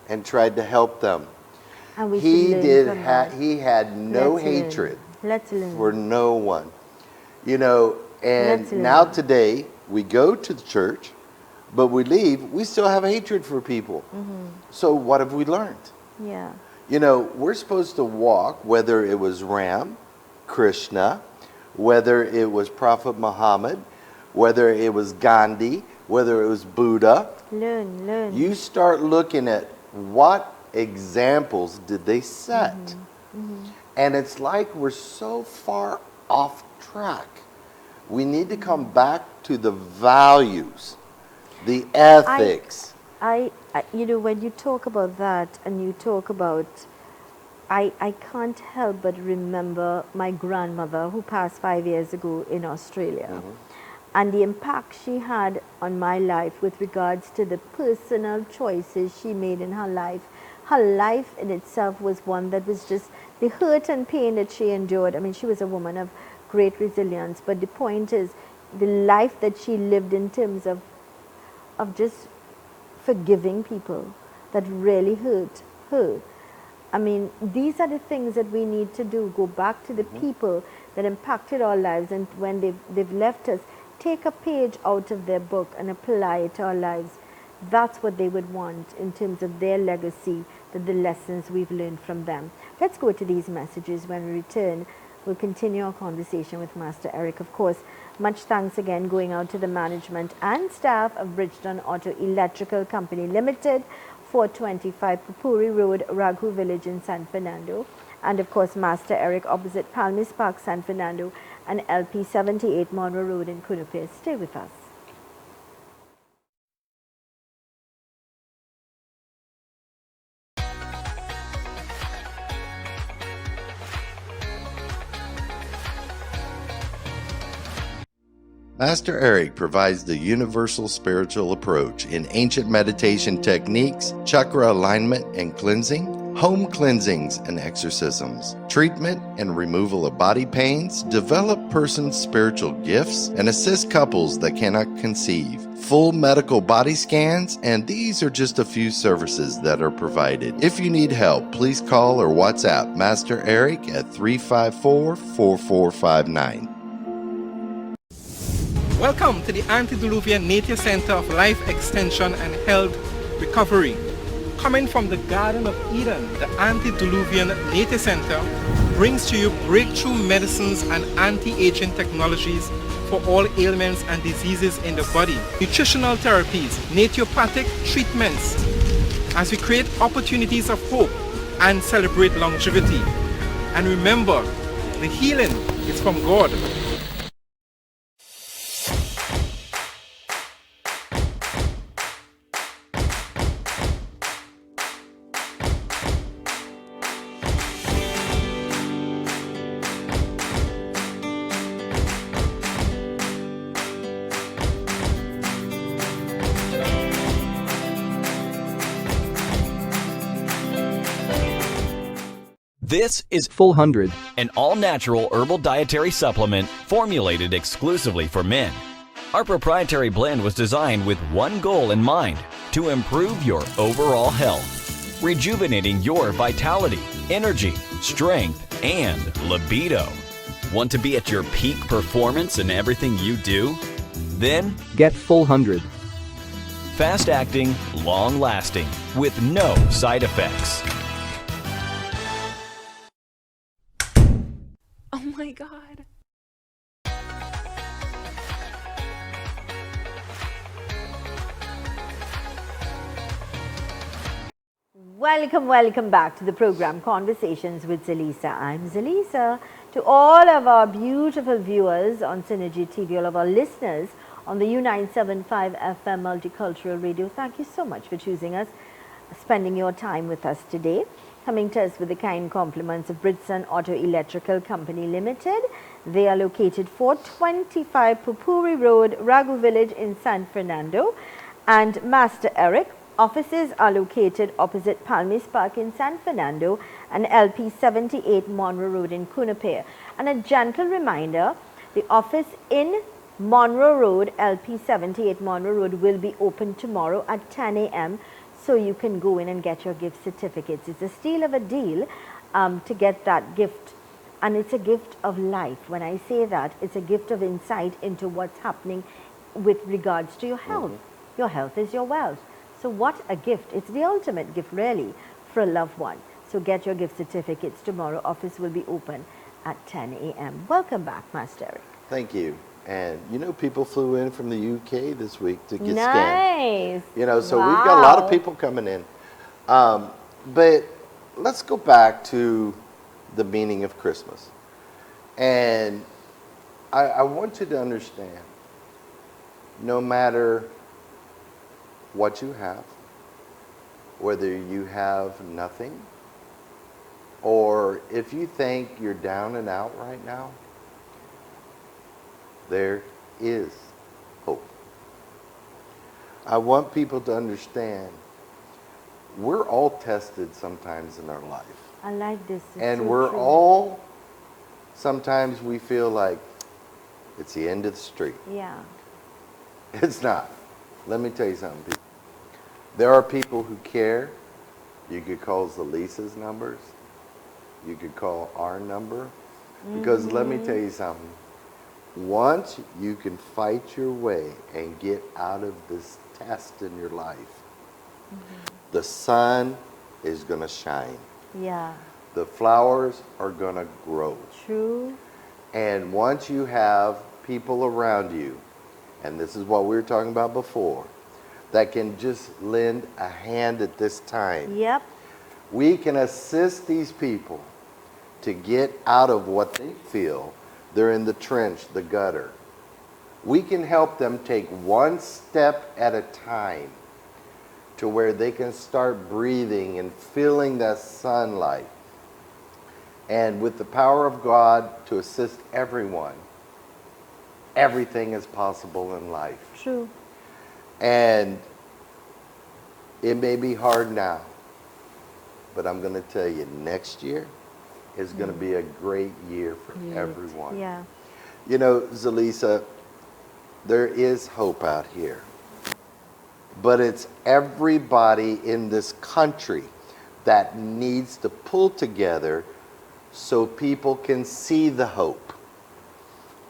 and tried to help them. And we He should learn did. from that. He had no Let's learn. hatred Let's learn. for no one. You know, and Let's learn. now today we go to the church, but we leave. We still have hatred for people. So what have we learned? Yeah. You know, we're supposed to walk, whether it was Ram, Krishna, whether it was Prophet Muhammad, whether it was Gandhi, whether it was Buddha. Learn. You start looking at what examples did they set. And it's like we're so far off track. We need to come back to the values, the ethics. I you know, when you talk about that and you talk about, I can't help but remember my grandmother who passed 5 years ago in Australia. And the impact she had on my life with regards to the personal choices she made in her life. Her life in itself was one that was just the hurt and pain that she endured. I mean, she was a woman of great resilience, but the point is the life that she lived in terms of just forgiving people that really hurt her. I mean, these are the things that we need to do. Go back to the people that impacted our lives, and when they've left us, take a page out of their book and apply it to our lives. That's what they would want in terms of their legacy, the lessons we've learned from them. Let's go to these messages. When we return, we'll continue our conversation with Master Eric. Of course, much thanks again going out to the management and staff of Bridgeton Auto Electrical Company Limited, 425 Pupuri Road, Raghu Village in San Fernando. And of course, Master Eric opposite Palmis Park, San Fernando, and LP 78 Monroe Road in Kunupir. Stay with us. Master Eric provides the universal spiritual approach in ancient meditation techniques, chakra alignment and cleansing, home cleansings and exorcisms, treatment and removal of body pains, develop persons' spiritual gifts, and assist couples that cannot conceive, full medical body scans, and these are just a few services that are provided. If you need help, please call or WhatsApp Master Eric at 354-4459. Welcome to the Antediluvian Nature Center of Life Extension and Health Recovery. Coming from the Garden of Eden, the Antediluvian Nature Center brings to you breakthrough medicines and anti-aging technologies for all ailments and diseases in the body, nutritional therapies, naturopathic treatments, as we create opportunities of hope and celebrate longevity. And remember, the healing is from God. This is Full 100, an all-natural herbal dietary supplement formulated exclusively for men. Our proprietary blend was designed with one goal in mind: to improve your overall health, rejuvenating your vitality, energy, strength, and libido. Want to be at your peak performance in everything you do? Then get Full 100. fast-acting, long-lasting, with no side effects. Oh my God. Welcome back to the program Conversations with Zelisa. I'm Zelisa. To all of our beautiful viewers on Synergy TV, all of our listeners on the U975 FM Multicultural Radio, thank you so much for choosing us, spending your time with us today. Coming to us with the kind compliments of Bridgeton Auto Electrical Company Limited. They are located 425 Pupuri Road, Raghu Village in San Fernando. and Master Eric. Offices are located opposite Palmis Park in San Fernando and LP 78 Monroe Road in Cunupere. And a gentle reminder, the office in Monroe Road, LP 78 Monroe Road, will be open tomorrow at 10 a.m. so you can go in and get your gift certificates. It's a steal of a deal to get that gift, and it's a gift of life. When I say that, it's a gift of insight into what's happening with regards to your health. Your health is your wealth. So what a gift. It's the ultimate gift really for a loved one. So get your gift certificates tomorrow. Office will be open at 10 a.m. Welcome back, Master Eric. Thank you. And you know, people flew in from the UK this week to get scanned. Nice. You know, so we've got a lot of people coming in. But let's go back to the meaning of Christmas. And I want you to understand, no matter what you have, whether you have nothing, or if you think you're down and out right now, there is hope. I want people to understand we're all tested sometimes in our life. I like this. It's And so we're true. all, sometimes we feel like it's the end of the street. Yeah. It's not. Let me tell you something, people. There are people who care. You could call Zelisa's numbers. You could call our number. Because let me tell you something. Once you can fight your way and get out of this test in your life, the sun is going to shine. Yeah. The flowers are going to grow. True. And once you have people around you, and this is what we were talking about before, that can just lend a hand at this time, Yep. we can assist these people to get out of what they feel they're in the trench, the gutter. We can help them take one step at a time to where they can start breathing and feeling that sunlight. And with the power of God to assist everyone, everything is possible in life. True. And it may be hard now, but I'm going to tell you, next year is going to be a great year for everyone. Yeah. You know, Zelisa, there is hope out here. But it's everybody in this country that needs to pull together so people can see the hope,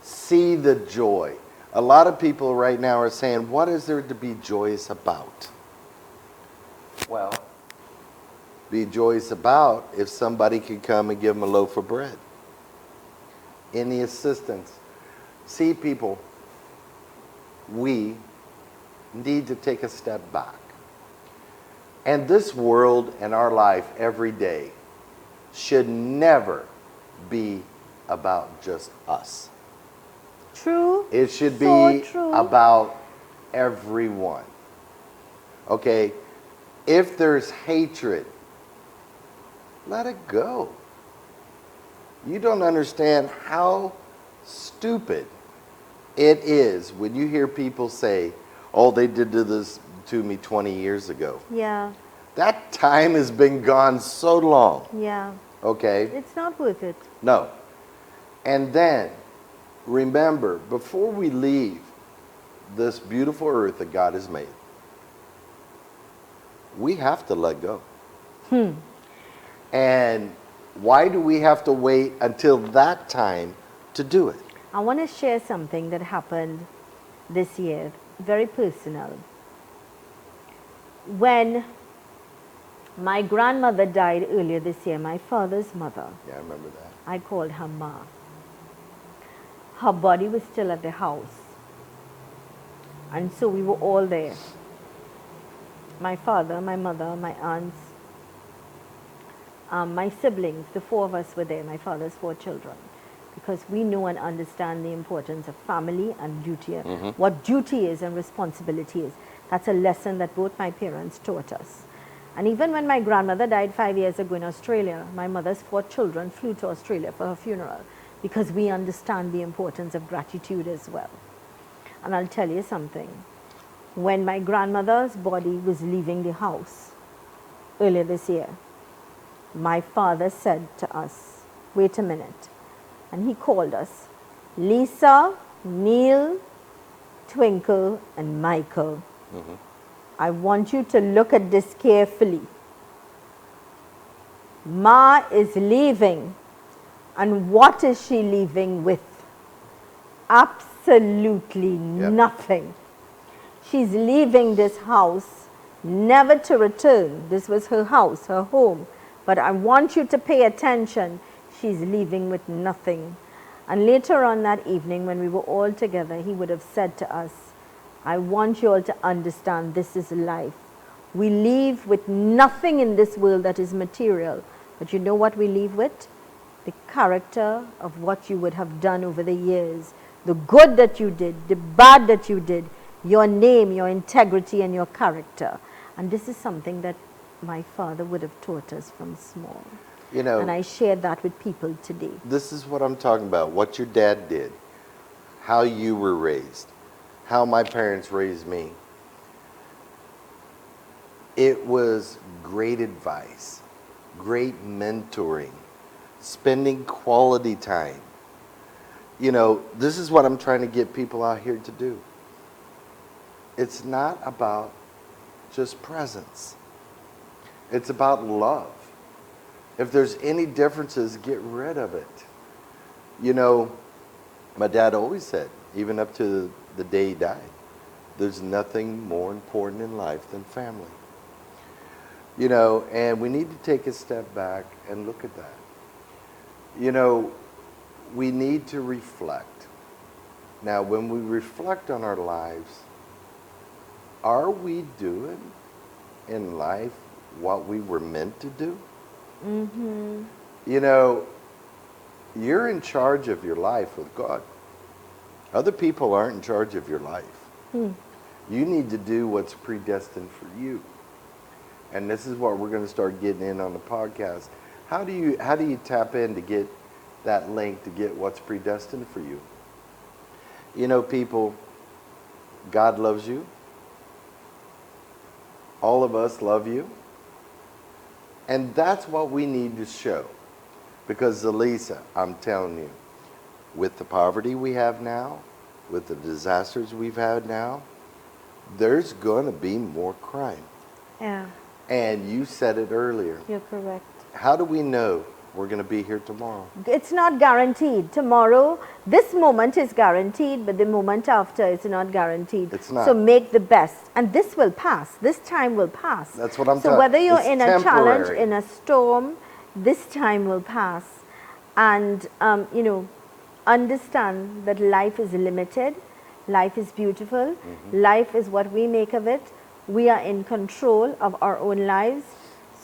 see the joy. A lot of people right now are saying, what is there to be joyous about? Well, be joyous about if somebody could come and give them a loaf of bread. Any assistance. See, people, we need to take a step back. And this world and our life every day should never be about just us. True. It should So be true. about everyone. Okay? If there's hatred, let it go. You don't understand how stupid it is when you hear people say, oh, they did this to me 20 years ago. Yeah. That time has been gone so long. Yeah. Okay? It's not worth it. No. And then, remember, before we leave this beautiful earth that God has made, we have to let go. And why do we have to wait until that time to do it? I want to share something that happened this year, very personal. When my grandmother died earlier this year, my father's mother, Yeah, I remember that. I called her Ma. Her body was still at the house. And so we were all there. My father, my mother, my aunts, my siblings, the four of us were there, my father's 4 children. Because we know and understand the importance of family and duty, what duty is and responsibility is. That's a lesson that both my parents taught us. And even when my grandmother died 5 years ago in Australia, my mother's 4 children flew to Australia for her funeral because we understand the importance of gratitude as well. And I'll tell you something. when my grandmother's body was leaving the house earlier this year, my father said to us, wait a minute, and he called us, Lisa, Neil, Twinkle, and Michael. I want you to look at this carefully. Ma is leaving, and what is she leaving with? Absolutely nothing. She's leaving this house never to return. This was her house, her home. But I want you to pay attention. She's leaving with nothing. And later on that evening, when we were all together, he would have said to us, I want you all to understand this is life. We leave with nothing in this world that is material. But you know what we leave with? The character of what you would have done over the years. The good that you did, the bad that you did, your name, your integrity, and your character. And this is something that my father would have taught us from small. You know, and I share that with people today. This is what I'm talking about, what your dad did, how you were raised, how my parents raised me. It was great advice, great mentoring, spending quality time. You know, this is what I'm trying to get people out here to do. It's not about just presence. It's about love. If there's any differences, get rid of it. You know, my dad always said, even up to the day he died, there's nothing more important in life than family. You know, and we need to take a step back and look at that. You know, we need to reflect. Now, when we reflect on our lives, are we doing in life what we were meant to do? Mm-hmm. You know, you're in charge of your life with God. Other people aren't in charge of your life. You need to do what's predestined for you. And this is what we're going to start getting in on the podcast. How do you tap in to get that link to get what's predestined for you? You know, people, God loves you. All of us love you. And that's what we need to show. Because Zelisa, I'm telling you, with the poverty we have now, with the disasters we've had now, there's going to be more crime. Yeah. And you said it earlier. You're correct. How do we know we're going to be here tomorrow? It's not guaranteed. Tomorrow, this moment is guaranteed, but the moment after is not guaranteed. It's not. So make the best. And this will pass. This time will pass. That's what I'm So talking. whether you're It's in a challenge, temporary. in a storm, this time will pass. And, you know, understand that life is limited. Life is beautiful. Life is what we make of it. We are in control of our own lives.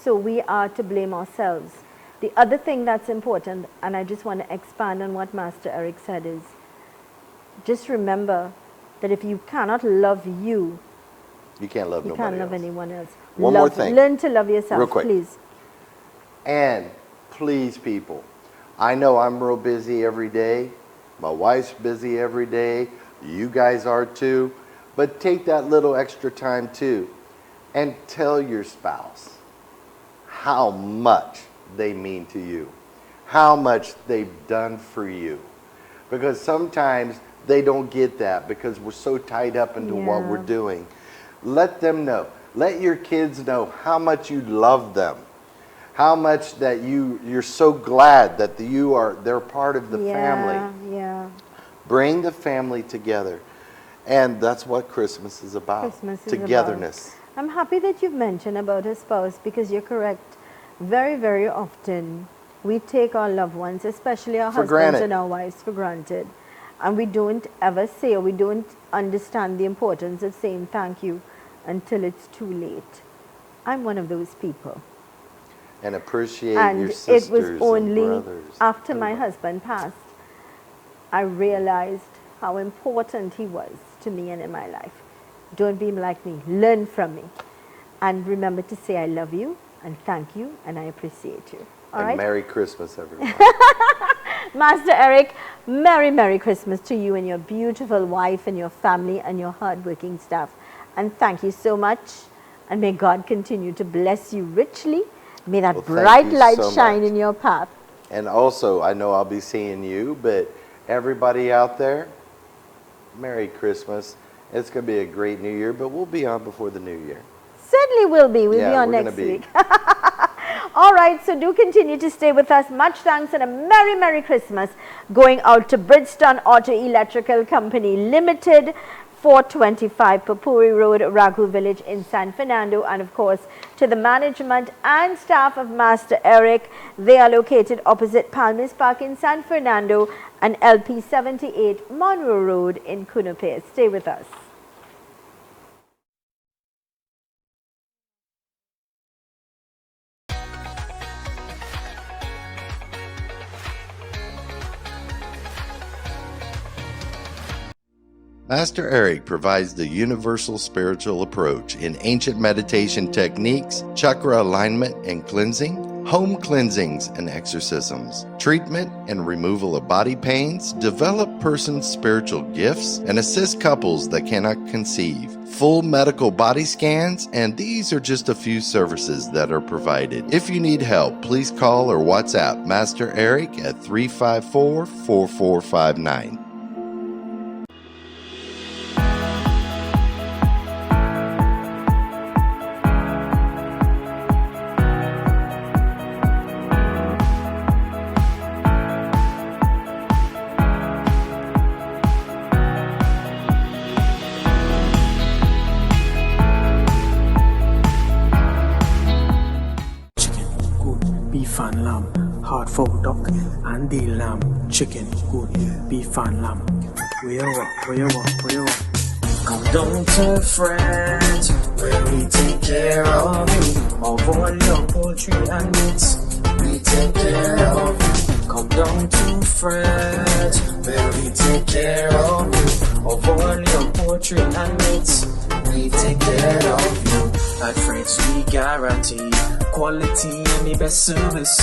So we are to blame ourselves. The other thing that's important, and I just want to expand on what Master Eric said, is just remember that if you cannot love you, You can't love you nobody can't love else. anyone else. One more thing. Learn to love yourself, Real quick. please. And please, people, I know I'm real busy every day. My wife's busy every day. You guys are too. But take that little extra time too and tell your spouse how much they mean to you, how much they've done for you. Because sometimes they don't get that because we're so tied up into what we're doing. Let them know. Let your kids know how much you love them. How much that you're so glad that they're part of the family. Yeah. Bring the family together. And that's what Christmas is about. Christmas is togetherness. I'm happy that you've mentioned about a spouse because you're correct. Very, very often we take our loved ones, especially our For husbands granted. and our wives, for granted. And we don't ever say, or we don't understand the importance of saying thank you until it's too late. I'm one of those people. And appreciate And your it sisters was only and brothers. after my Everybody. husband passed, I realized how important he was to me and in my life. Don't be like me. Learn from me. And remember to say I love you and thank you and I appreciate you. All And right? Merry Christmas, everyone. Master Eric, Merry, Merry Christmas to you and your beautiful wife and your family and your hardworking staff. And thank you so much. And may God continue to bless you richly. May that Well, thank bright you light so shine much. in your path. And also, I know I'll be seeing you, but everybody out there, Merry Christmas. It's going to be a great New Year, but we'll be on before the New Year. Certainly will be. We'll be on we're next gonna be. week. All right, so do continue to stay with us. Much thanks and a Merry, Merry Christmas going out to Bridgestone Auto Electrical Company Limited, 425 Papuri Road, Raghu Village in San Fernando, and of course to the management and staff of Master Eric. They are located opposite Palmis Park in San Fernando and LP 78 Monroe Road in Kunupe. Stay with us. Master Eric provides the universal spiritual approach in ancient meditation techniques, chakra alignment and cleansing, home cleansings and exorcisms, treatment and removal of body pains, develop persons' spiritual gifts, and assist couples that cannot conceive, full medical body scans, and these are just a few services that are provided. If you need help, please call or WhatsApp Master Eric at 354-4459. Beef and lamb, hard folk duck and the lamb, chicken, good, beef and lamb. Where you walk. Come down to France, where we take care of you, of all your poultry and meats. We take care of you. Come down to France, where we take care of you, of all your poultry and meats. We take care of you. At French we guarantee quality and the best service.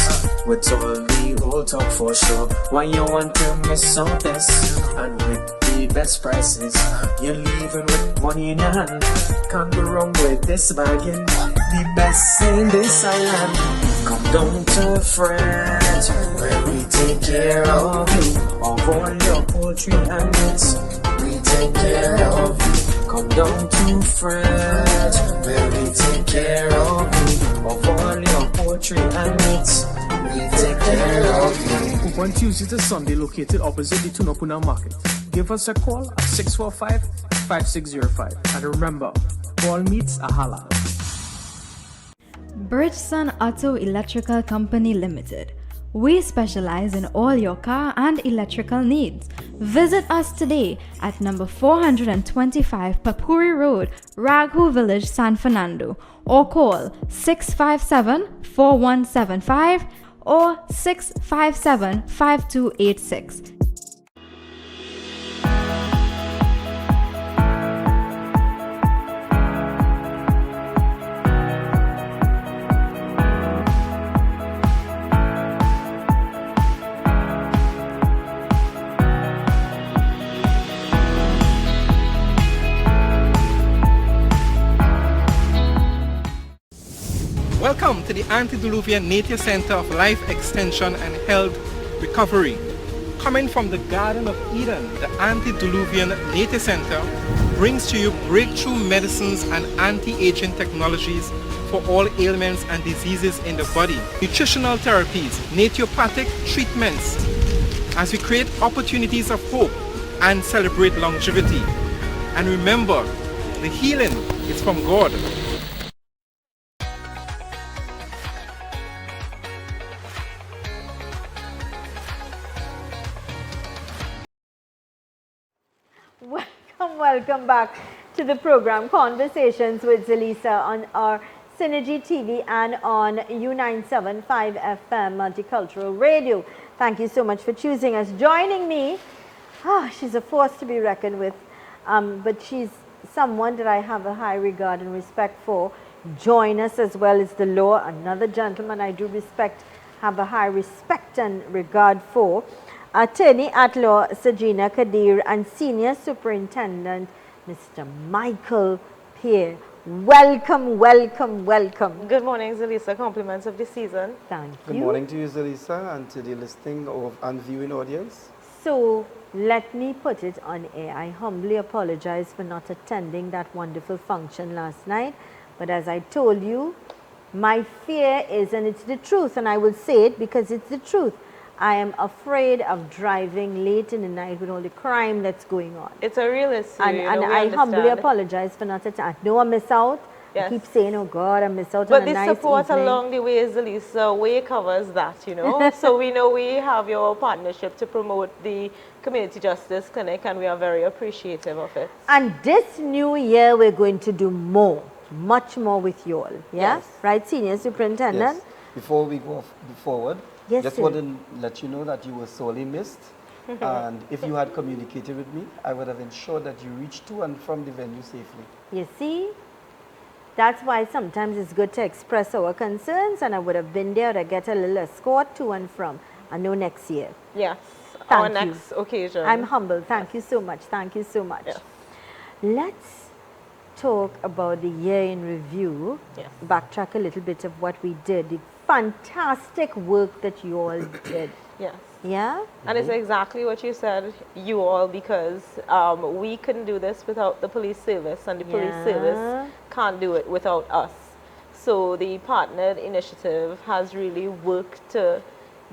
With all the old talk for sure. Why you want to miss out this? And with the best prices, you're leaving with money in your hand. Can't go wrong with this bargain. The best in this island. Come down to France, where we take care of you, of all your poultry and meats. We take care of you. Come down to France, where we take care of you, of all your poultry and meats. We take care of you. Open Tuesday to Sunday, located opposite the Tunapuna Market. Give us a call at 645-5605. And remember, all meats are halal. Bridgestone Auto Electrical Company Limited. We specialize in all your car and electrical needs. Visit us today at number 425 Papuri Road, Raghu Village, San Fernando, or call 657-4175 or 657-5286. Welcome to the Antediluvian Nature Center of Life Extension and Health Recovery. Coming from the Garden of Eden, the Antediluvian Nature Center brings to you breakthrough medicines and anti-aging technologies for all ailments and diseases in the body, nutritional therapies, naturopathic treatments, as we create opportunities of hope and celebrate longevity. And remember, the healing is from God. Welcome back to the program Conversations with Zelisa on our Synergy TV and on U975 FM Multicultural Radio. Thank you so much for choosing us. Joining me, she's a force to be reckoned with, but she's someone that I have a high regard and respect for. Join us as well as the law, another gentleman I do respect, have a high respect and regard for. Attorney at Law Sajina Kadir and Senior Superintendent Mr. Michael here. Welcome, welcome, welcome. Good morning, Zelisa. Compliments of the season. Thank you. Good morning to you, Zelisa, and to the listening and viewing audience. So, let me put it on air. I humbly apologize for not attending that wonderful function last night. But as I told you, my fear is, and it's the truth, and I will say it because it's the truth, I am afraid of driving late in the night with all the crime that's going on. It's a real issue. And I humbly apologize for not attending. I know I miss out. Yes. I keep saying, oh God, I miss out but on a nice the support evening. along the way, Zelisa, way covers that, you know. So we know we have your partnership to promote the Community Justice Clinic, and we are very appreciative of it. And this new year, we're going to do more, much more with you all. Yeah? Yes. Right, Senior Superintendent? Yes. Before we go forward, Yes, just sir. want to let you know that you were sorely missed. And if you had communicated with me, I would have ensured that you reached to and from the venue safely. You see? That's why sometimes it's good to express our concerns, and I would have been there to get a little escort to and from. I know next year. Yes. Thank Our you. next occasion. I'm humble. Thank you so much. Thank you so much. Yes. Let's talk about the year in review. Yes. Backtrack a little bit of what we did. The fantastic work that you all did. Yes. Yeah? And it's exactly what you said, you all, because we couldn't do this without the police service, and the police service can't do it without us. So the partnered initiative has really worked to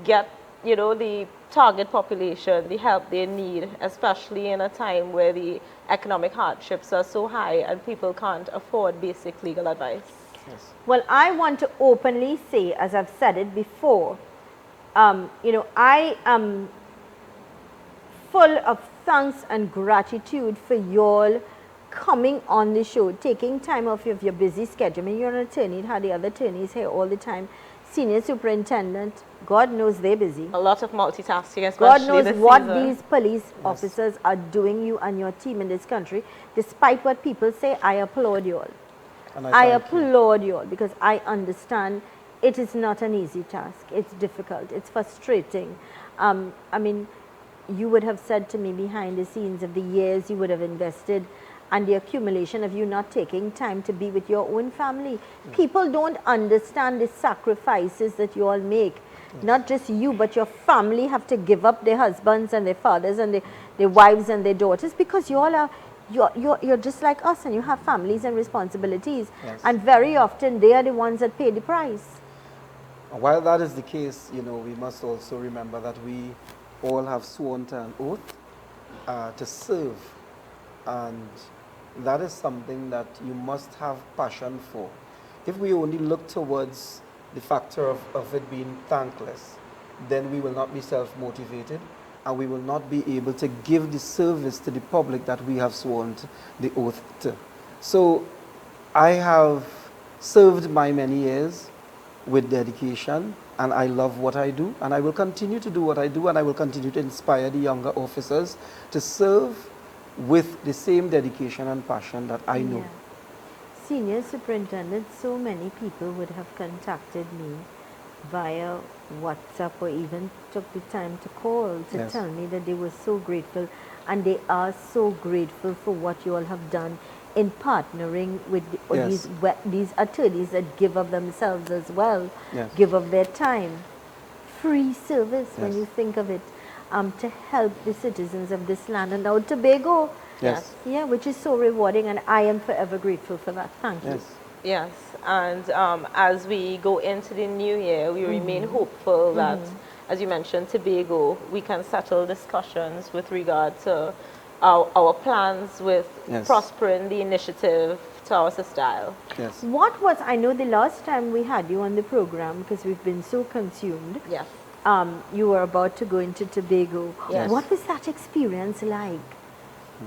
get, you know, the target population the help they need, especially in a time where the economic hardships are so high and people can't afford basic legal advice. Yes. Well, I want to openly say, as I've said it before, you know, I am full of thanks and gratitude for you all coming on the show, taking time off of your busy schedule. I mean, you're an attorney, had the other attorneys here all the time. Senior Superintendent, God knows they're busy. A lot of multitasking, especially God knows this what season. these police officers are doing, you and your team in this country. Despite what people say, I applaud you all. And I thank you. applaud you all because I understand it is not an easy task. It's difficult. It's frustrating. I mean, you would have said to me behind the scenes of the years you would have invested and the accumulation of you not taking time to be with your own family. People don't understand the sacrifices that you all make. Not just you, but your family have to give up their husbands and their fathers and their wives and their daughters because you all are, you're just like us and you have families and responsibilities. Yes. And very often they are the ones that pay the price. While that is the case, you know, we must also remember that we all have sworn to an oath to serve. And that is something that you must have passion for. If we only look towards the factor of it being thankless, then we will not be self-motivated and we will not be able to give the service to the public that we have sworn the oath to. So I have served my many years with dedication, and I love what I do, and I will continue to do what I do, and I will continue to inspire the younger officers to serve with the same dedication and passion that I know. Yeah. Senior Superintendent, so many people would have contacted me via WhatsApp or even took the time to call to Yes. tell me that they were so grateful, and they are so grateful for what you all have done in partnering with Yes. these attorneys that give of themselves as well, Yes. give of their time. Free service when Yes. you think of it, to help the citizens of this land and now Tobago. Yes. Yeah, which is so rewarding, and I am forever grateful for that. Thank you. Yes. Yes, and as we go into the new year, we remain hopeful that, as you mentioned, Tobago, we can settle discussions with regard to our plans with Yes. prospering the initiative to our sister isle. Yes. What was, I know the last time we had you on the program, because we've been so consumed, Yes. you were about to go into Tobago. Yes. What was that experience like?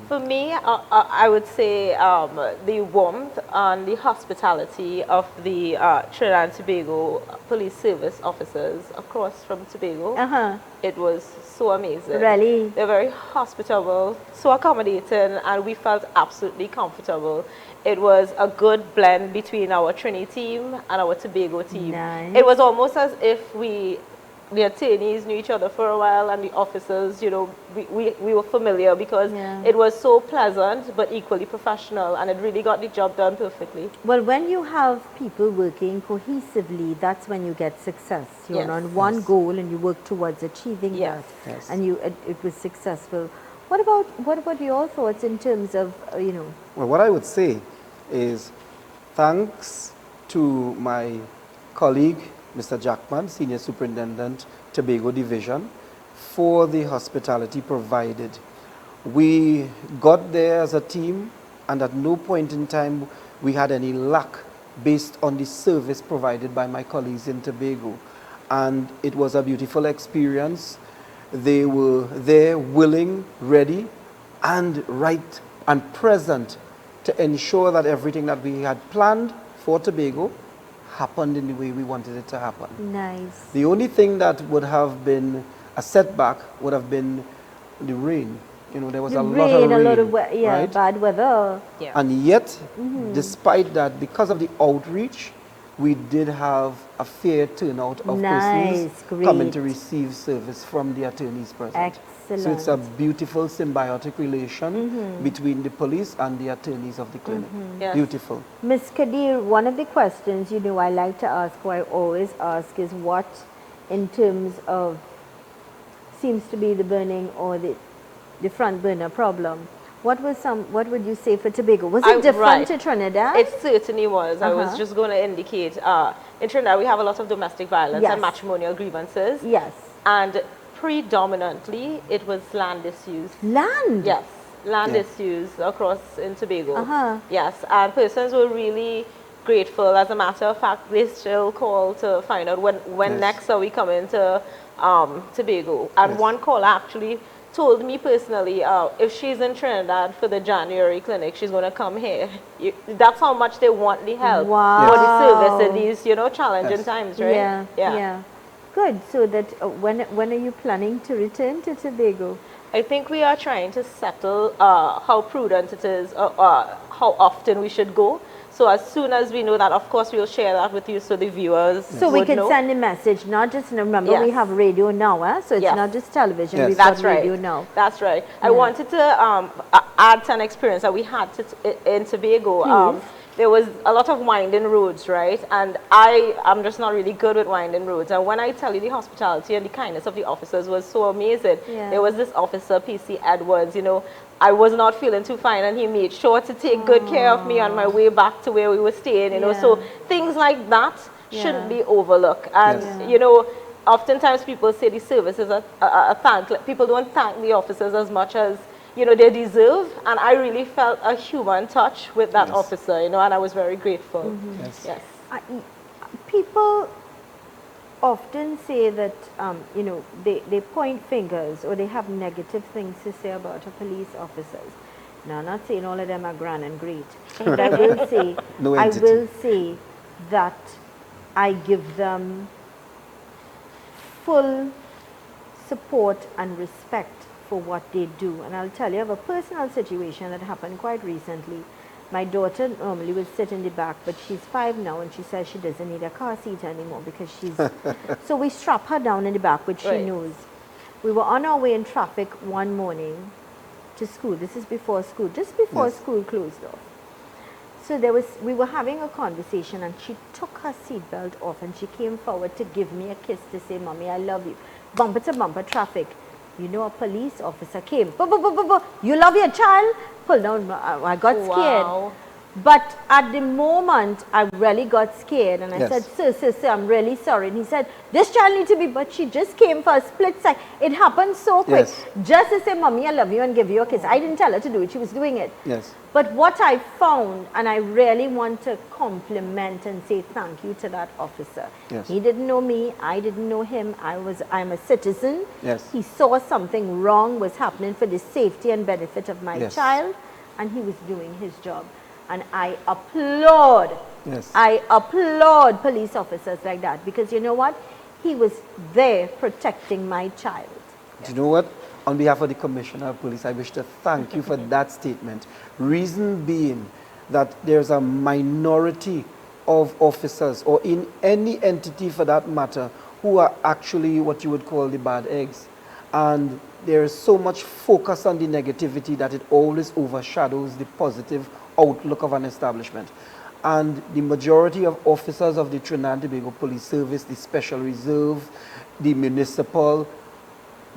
For me, I would say the warmth and the hospitality of the Trinidad and Tobago police service officers across from Tobago. It was so amazing. Really? They're very hospitable, so accommodating, and we felt absolutely comfortable. It was a good blend between our Trini team and our Tobago team. Nice. It was almost as if we the attorneys knew each other for a while, and the officers, you know, we were familiar because it was so pleasant but equally professional, and it really got the job done perfectly. Well, when you have people working cohesively, that's when you get success. You're Yes. on one goal and you work towards achieving Yes. that, Yes. and it was successful. What about your thoughts in terms of you know? Well, what I would say is thanks to my colleague, Mr. Jackman, Senior Superintendent, Tobago Division, for the hospitality provided. We got there as a team, and at no point in time we had any lack based on the service provided by my colleagues in Tobago. And it was a beautiful experience. They were there, willing, ready, and right and present to ensure that everything that we had planned for Tobago happened in the way we wanted it to happen. Nice. The only thing that would have been a setback would have been the rain. You know, there was a lot of rain, right? Bad weather. Yeah. And yet, despite that, because of the outreach, we did have a fair turnout of persons coming to receive service from the attorneys present. Excellent. So it's a beautiful symbiotic relation between the police and the attorneys of the clinic. Yes. Beautiful. Ms. Kadir, one of the questions, you know, I like to ask, or I always ask, is what, in terms of, seems to be the burning or the front burner problem. What would you say for Tobago? Was it different to Trinidad? It certainly was. I was just going to indicate, in Trinidad we have a lot of domestic violence and matrimonial grievances. Yes. And predominantly it was land issues. Land? Yes. Land issues across in Tobago. Yes. And persons were really grateful. As a matter of fact, they still call to find out when next are we coming to Tobago. And one caller actually told me personally, if she's in Trinidad for the January clinic, she's going to come here. That's how much they want the help or the service in these, you know, challenging times, right? Yeah. Good. So that when are you planning to return to Tobago? I think we are trying to settle how prudent it is, how often we should go. So as soon as we know that, of course, we'll share that with you so the viewers So we can send a message, not just, remember we have radio now, so it's not just television, we've got radio now. That's right. I wanted to add to an experience that we had in Tobago. There was a lot of winding roads, right? And I'm just not really good with winding roads. And when I tell you the hospitality and the kindness of the officers was so amazing. There was this officer, PC Edwards, you know, I was not feeling too fine, and he made sure to take good care of me on my way back to where we were staying, you know. So things like that shouldn't be overlooked. And, you know, oftentimes people say the service is a thank. People don't thank the officers as much as, you know, they deserve. And I really felt a human touch with that officer, you know, and I was very grateful. Yes. People often say that, you know, they point fingers or they have negative things to say about our police officers. Now, I'm not saying all of them are grand and great, but I will say, that I give them full support and respect for what they do. And I'll tell you of a personal situation that happened quite recently. My daughter normally would sit in the back, but she's 5 now, and she says she doesn't need a car seat anymore because she's... So we strap her down in the back, which she knows. We were on our way in traffic one morning to school. This is before school, just before school closed off. So we were having a conversation, and she took her seatbelt off, and she came forward to give me a kiss to say, "Mommy, I love you." Bumper to bumper traffic. You know, a police officer came. You love your child? Pull down. I got scared. But at the moment, I really got scared. And I said, sir, I'm really sorry. And he said, this child needs to be, but she just came for a split second. It happened so quick. Just to say, "Mommy, I love you," and give you a kiss. I didn't tell her to do it. She was doing it. But what I found, and I really want to compliment and say thank you to that officer. He didn't know me. I didn't know him. I'm a citizen. He saw something wrong was happening for the safety and benefit of my child, and he was doing his job. And I applaud, I applaud police officers like that, because you know what? He was there protecting my child. Do you know what? On behalf of the Commissioner of Police, I wish to thank you for that statement. Reason being that there's a minority of officers, or in any entity for that matter, who are actually what you would call the bad eggs. And there is so much focus on the negativity that it always overshadows the positive outlook of an establishment. And the majority of officers of the Trinidad and Tobago Police Service, the Special Reserve, the municipal,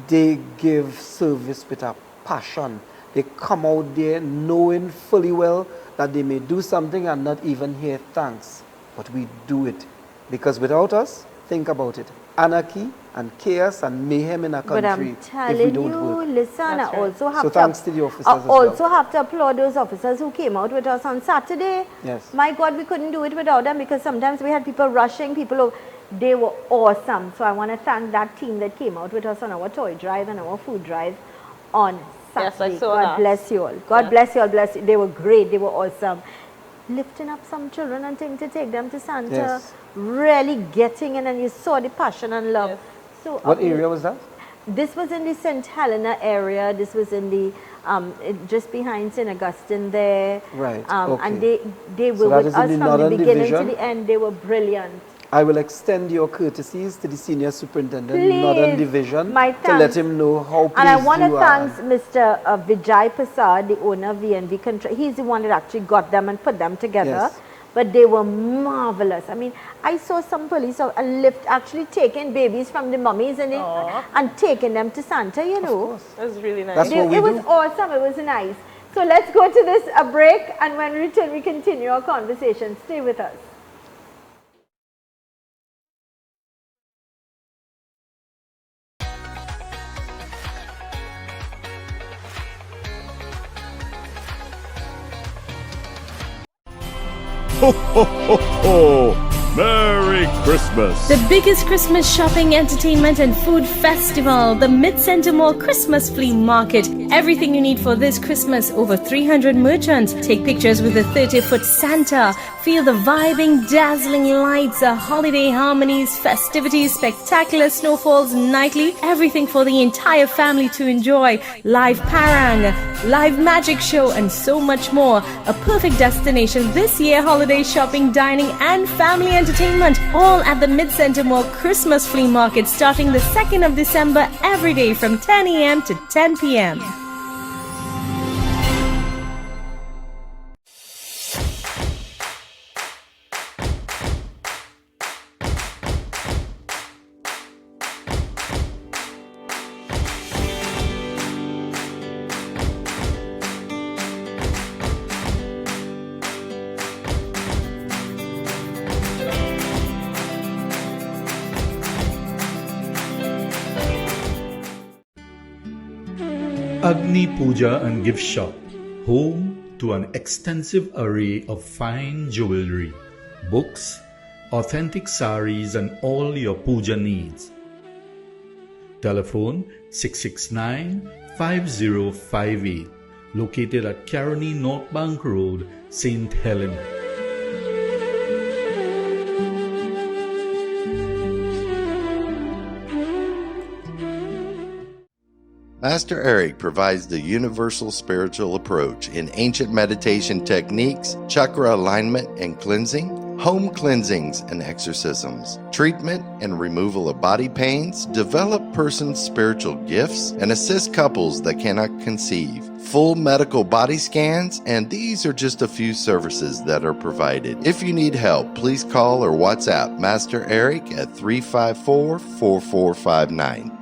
they give service with a passion. They come out there knowing fully well that they may do something and not even hear thanks. But we do it. Because without us, think about it, anarchy and chaos and mayhem in our But country I'm if we telling don't you, work. listen, I also have So to thanks to the officers as well. also have to applaud those officers who came out with us on Saturday. Yes. My God, we couldn't do it without them because sometimes we had people rushing, they were awesome. So I want to thank that team that came out with us on our toy drive and our food drive on Saturday. Yes, I saw God that. bless you all. God bless you all. Bless you. They were great. They were awesome. Lifting up some children and things to take them to Santa. Yes. Really getting in, and you saw the passion and love. Yes. So What area was that? this was in the St. Helena area. This was in the just behind St. Augustine there. Right, And okay. they So were that with is in us the from the Northern beginning Division? to the end. They were brilliant. I will extend your courtesies to the Senior Superintendent, Please, Northern Division, my to let thanks. him know how pleased And I want to you thank are. Mr. Vijay Prasad, the owner of VNV Control. He's the one that actually got them and put them together. Yes. But they were marvelous. I mean, I saw some police actually taking babies from the mummies and taking them to Santa, you know. That's really nice. That's what we It was do. awesome. It was nice. So let's go to this break, and when we return, we continue our conversation. Stay with us. Ho, ho, ho, ho! Merry Christmas! The biggest Christmas shopping, entertainment and food festival, the Mid-Center Mall Christmas Flea Market. Everything you need for this Christmas, over 300 merchants. Take pictures with the 30-foot Santa. Feel the vibing, dazzling lights, the holiday harmonies, festivities, spectacular snowfalls nightly. Everything for the entire family to enjoy. Live parang, live magic show and so much more. A perfect destination this year, holiday shopping, dining and family entertainment, all at the Mid-Center Mall Christmas Flea Market starting the 2nd of December every day from 10 a.m. to 10 p.m. Agni Puja and Gift Shop, home to an extensive array of fine jewelry, books, authentic saris and all your puja needs. Telephone 669-5058, located at Caroni North Bank Road, St. Helena. Master Eric provides the universal spiritual approach in ancient meditation techniques, chakra alignment and cleansing, home cleansings and exorcisms, treatment and removal of body pains, develop persons' spiritual gifts, and assist couples that cannot conceive, full medical body scans, and these are just a few services that are provided. If you need help, please call or WhatsApp Master Eric at 354-4459.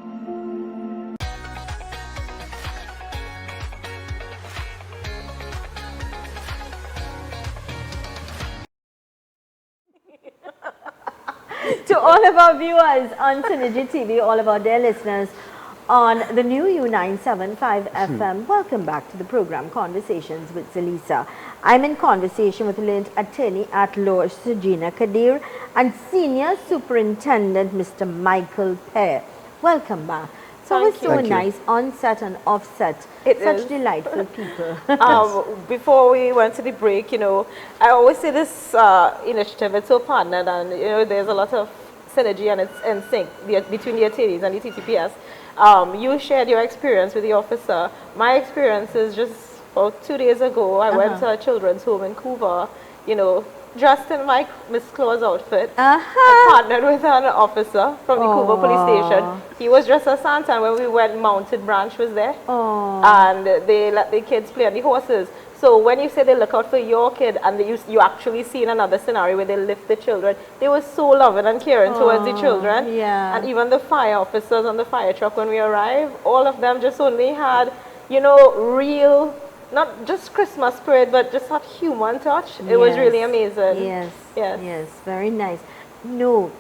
To all of our viewers on Synergy TV, all of our dear listeners on the new U975 FM, welcome back to the program Conversations with Zelisa. I'm in conversation with learned attorney at law Sajina Kadir and Senior Superintendent Mr. Michael Pear. Welcome back. So Thank it's you. so Thank you. nice on set and off set. It Such is. delightful people. Before we went to the break, I always say this initiative, it's so partnered and, there's a lot of synergy and it's in sync between the attorneys and the TTPS. You shared your experience with the officer. My experience is just about 2 days ago, I went to a children's home in Couva, dressed in my Miss Claus outfit. Uh-huh. I partnered with an officer from the Cuba police station. He was dressed as Santa, and when we went, Mounted Branch was there. And they let the kids play on the horses. So when you say they look out for your kid, and you actually see in another scenario where they lift the children, they were so loving and caring towards the children. Yeah. And even the fire officers on the fire truck when we arrived, all of them just only had, you know, real, not just Christmas spirit, but just that human touch. It was really amazing. Yes. Yes. Yes. Very nice. No,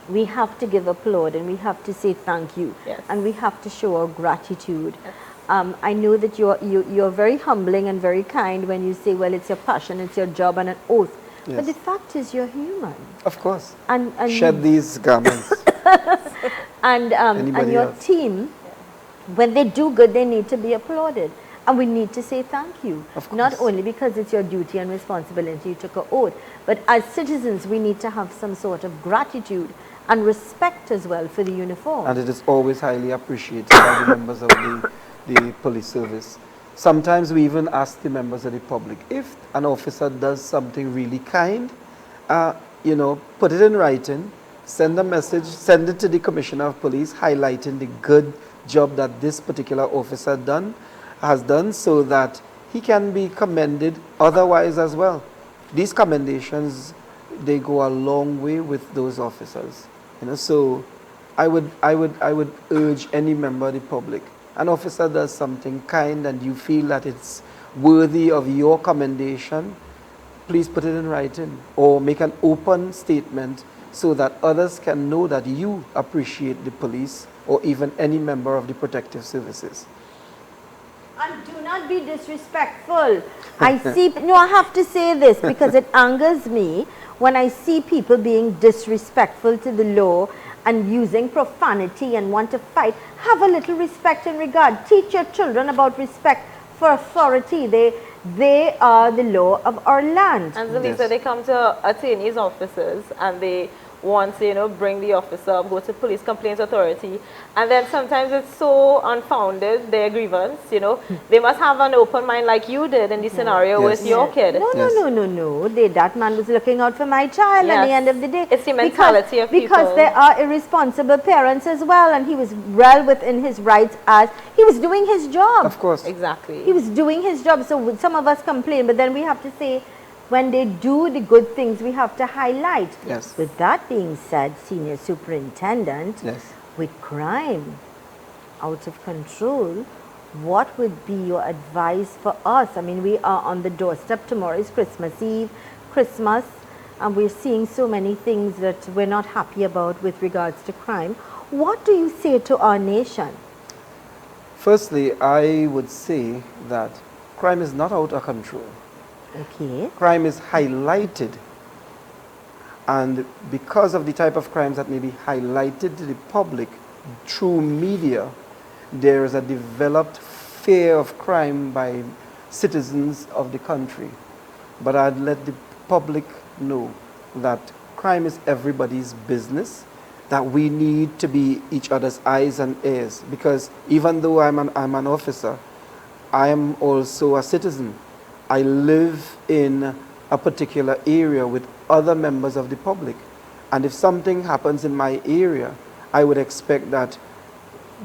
we have to give applaud and we have to say thank you. Yes. And we have to show our gratitude. Yes. I know that you're very humbling and very kind when you say, well, it's your passion, it's your job and an oath. Yes. But the fact is you're human. Of course. And shed these garments. and your else? team, when they do good, they need to be applauded. And we need to say thank you. Of course. Not only because it's your duty and responsibility, you took an oath, but as citizens, we need to have some sort of gratitude and respect as well for the uniform. And it is always highly appreciated by the members of the police service. Sometimes we even ask the members of the public, if an officer does something really kind, you know, put it in writing, send a message, send it to the Commissioner of Police, highlighting the good job that this particular officer has done, so that he can be commended otherwise as well. These commendations, they go a long way with those officers. You know, so I would urge any member of the public, an officer does something kind and you feel that it's worthy of your commendation, please put it in writing or make an open statement so that others can know that you appreciate the police or even any member of the protective services. And do not be disrespectful. I have to say this because it angers me when I see people being disrespectful to the law and using profanity and want to fight. Have a little respect and regard. Teach your children about respect for authority. They are the law of our land. And Zelisa, they come to attorneys' offices and they want to, you know, bring the officer up, go to police complaints authority, and then sometimes it's so unfounded, their grievance, you know. They must have an open mind like you did in the scenario with your kid. No. That man was looking out for my child at the end of the day. It's the mentality of people. Because there are irresponsible parents as well, and he was well within his rights as he was doing his job. Of course. Exactly. He was doing his job. So some of us complain, but then we have to say, when they do the good things, we have to highlight. Yes. With that being said, Senior Superintendent, yes, with crime out of control, what would be your advice for us? I mean, we are on the doorstep. Tomorrow is Christmas Eve, Christmas, and we're seeing so many things that we're not happy about with regards to crime. What do you say to our nation? Firstly, I would say that crime is not out of control. Okay. Crime is highlighted, and because of the type of crimes that may be highlighted to the public through media, there is a developed fear of crime by citizens of the country. But I'd let the public know that crime is everybody's business, that we need to be each other's eyes and ears, because even though I'm an officer, I am also a citizen. I live in a particular area with other members of the public. And if something happens in my area, I would expect that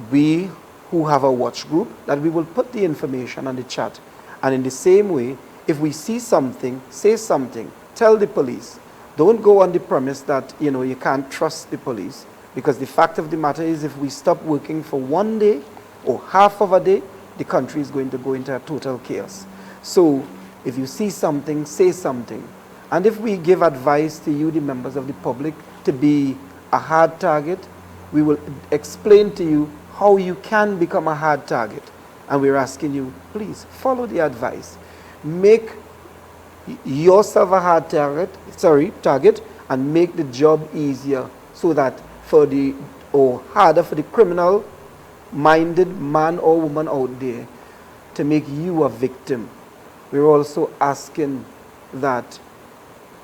we who have a watch group, that we will put the information on the chat. And in the same way, if we see something, say something, tell the police. Don't go on the premise that, you know, you can't trust the police. Because the fact of the matter is, if we stop working for one day or half of a day, the country is going to go into a total chaos. So if you see something, say something. And if we give advice to you, the members of the public, to be a hard target, we will explain to you how you can become a hard target. And we're asking you, please follow the advice. Make yourself a hard target, and make the job easier so that harder for the criminal-minded man or woman out there to make you a victim. We're also asking that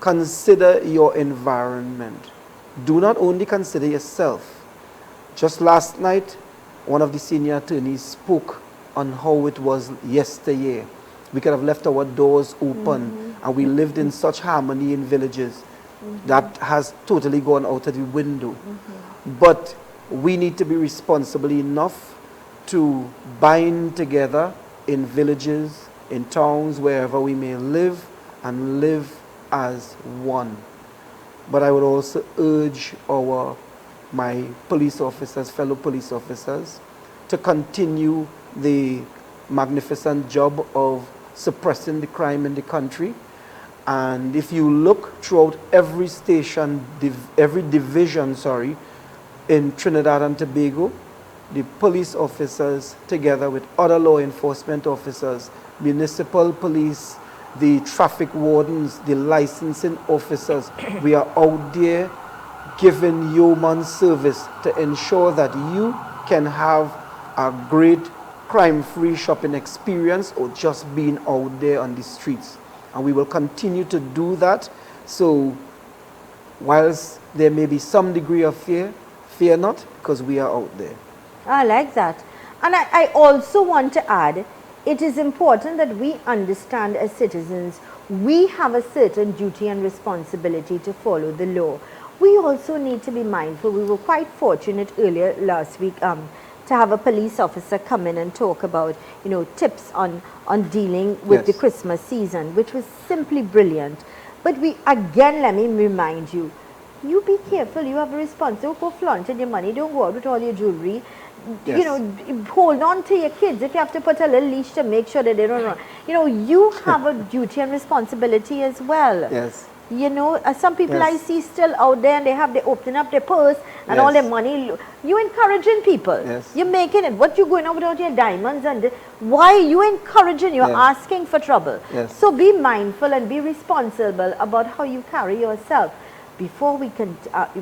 consider your environment. Do not only consider yourself. Just last night, one of the senior attorneys spoke on how it was yesteryear. We could have left our doors open and we lived in such harmony in villages. That has totally gone out of the window. But we need to be responsible enough to bind together in villages, in towns, wherever we may live, and live as one. But I would also urge my police officers, fellow police officers, to continue the magnificent job of suppressing the crime in the country. And if you look throughout every station, every division, in Trinidad and Tobago, the police officers, together with other law enforcement officers, municipal police, the traffic wardens, the licensing officers, we are out there giving human service to ensure that you can have a great crime-free shopping experience or just being out there on the streets. And we will continue to do that. So whilst there may be some degree of fear, fear not, because we are out there. I like that. And I also want to add, it is important that we understand as citizens, we have a certain duty and responsibility to follow the law. We also need to be mindful. We were quite fortunate earlier last week to have a police officer come in and talk about, tips on dealing with the Christmas season, which was simply brilliant. But again, let me remind you, you be careful. You have a responsibility. Don't go flaunting your money. Don't go out with all your jewelry. Hold on to your kids. If you have to put a little leash to make sure that they don't run. You have a duty and responsibility as well. Yes. Some people I see still out there, and they open up their purse and all their money. You encouraging people. Yes. You're making it. What you going out without your diamonds and why are you encouraging? You're asking for trouble. Yes. So be mindful and be responsible about how you carry yourself. Before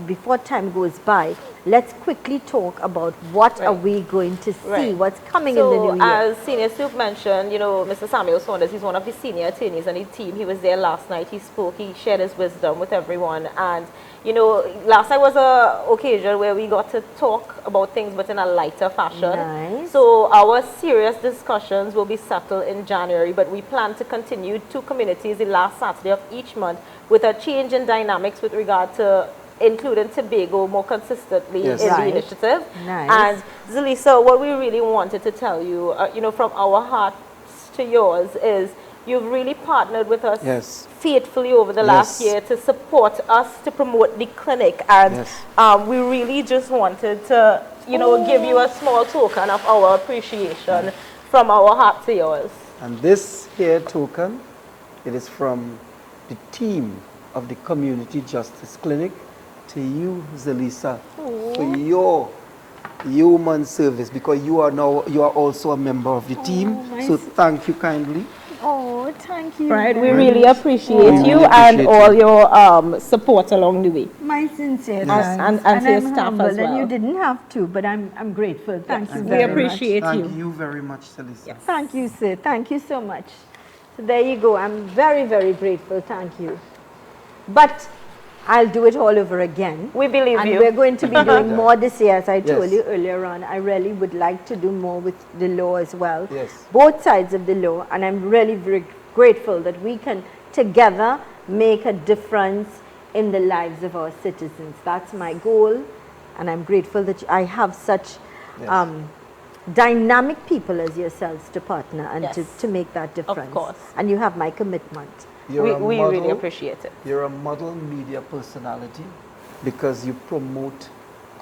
before time goes by, let's quickly talk about what are we going to see, what's coming in the new year. As Senior Soup mentioned, Mr. Samuel Saunders, he's one of the senior attorneys on the team. He was there last night. He spoke, he shared his wisdom with everyone. And, last night was an occasion where we got to talk about things, but in a lighter fashion. Nice. So our serious discussions will be settled in January, but we plan to continue 2 communities the last Saturday of each month with a change in dynamics with regard to including Tobago more consistently in the initiative. Nice. And Zelisa, what we really wanted to tell you, from our hearts to yours is you've really partnered with us faithfully over the last year to support us to promote the clinic. And we really just wanted to, give you a small token of our appreciation from our heart to yours. And this here token, it is from the team of the Community Justice Clinic to you, Zelisa, for your human service, because you are also a member of the team. So thank you kindly. Oh, thank you. Right, we really appreciate you and all your support along the way. My sincere thanks. And to your staff as well. And you didn't have to, but I'm grateful. Thank you very much. We appreciate you. Thank you very much, Zelisa. Yes. Thank you, sir. Thank you so much. So there you go. I'm very, very grateful. Thank you. But I'll do it all over again. We believe and you. And we're going to be doing more this year, as I told you earlier on. I really would like to do more with the law as well. Yes. Both sides of the law. And I'm really very grateful that we can together make a difference in the lives of our citizens. That's my goal. And I'm grateful that I have such dynamic people as yourselves to partner and to make that difference. Of course. And you have my commitment. We really appreciate it. You're a model media personality because you promote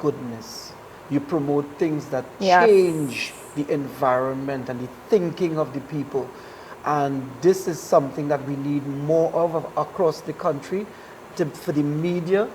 goodness. You promote things that change the environment and the thinking of the people. And this is something that we need more of across the country for the media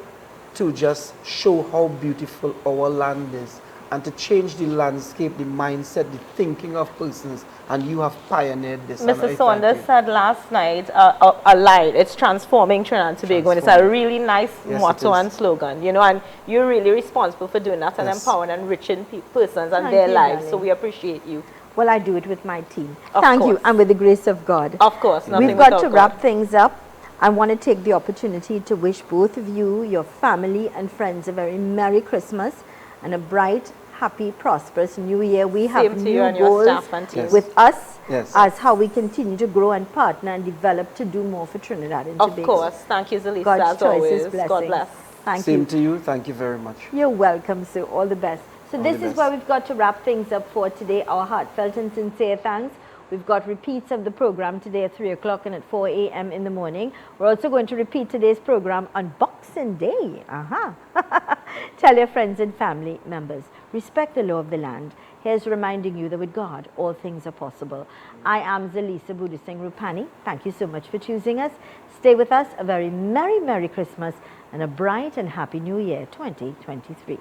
to just show how beautiful our land is and to change the landscape, the mindset, the thinking of persons. And you have pioneered this. Mr. Saunders said last night a line, it's transforming Trinidad and Tobago, and it's a really nice motto and slogan, and you're really responsible for doing that and empowering and enriching persons and their lives. Darling. So we appreciate you. Well, I do it with my team. Of Thank course. you, and with the grace of God. Of course, nothing We've got without to God. wrap things up. I want to take the opportunity to wish both of you, your family and friends a very Merry Christmas and a bright, happy, prosperous new year. We Same have to new you and your goals staff and team. Yes. with us Yes. as how we continue to grow and partner and develop to do more for Trinidad and Tobago. Of course. Thank you, Zelisa, God's as choices, always. blessings. God bless. Thank Same you. to you. Thank you very much. You're welcome, Sue. All the best. So All this the is best. where we've got to wrap things up for today. Our heartfelt and sincere thanks. We've got repeats of the program today at 3 o'clock and at 4 a.m. in the morning. We're also going to repeat today's program on Boxing Day. Tell your friends and family members. Respect the law of the land. Here's reminding you that with God, all things are possible. I am Zelisa Buddha Singh Rupani. Thank you so much for choosing us. Stay with us. A very Merry, Merry Christmas and a bright and happy New Year 2023.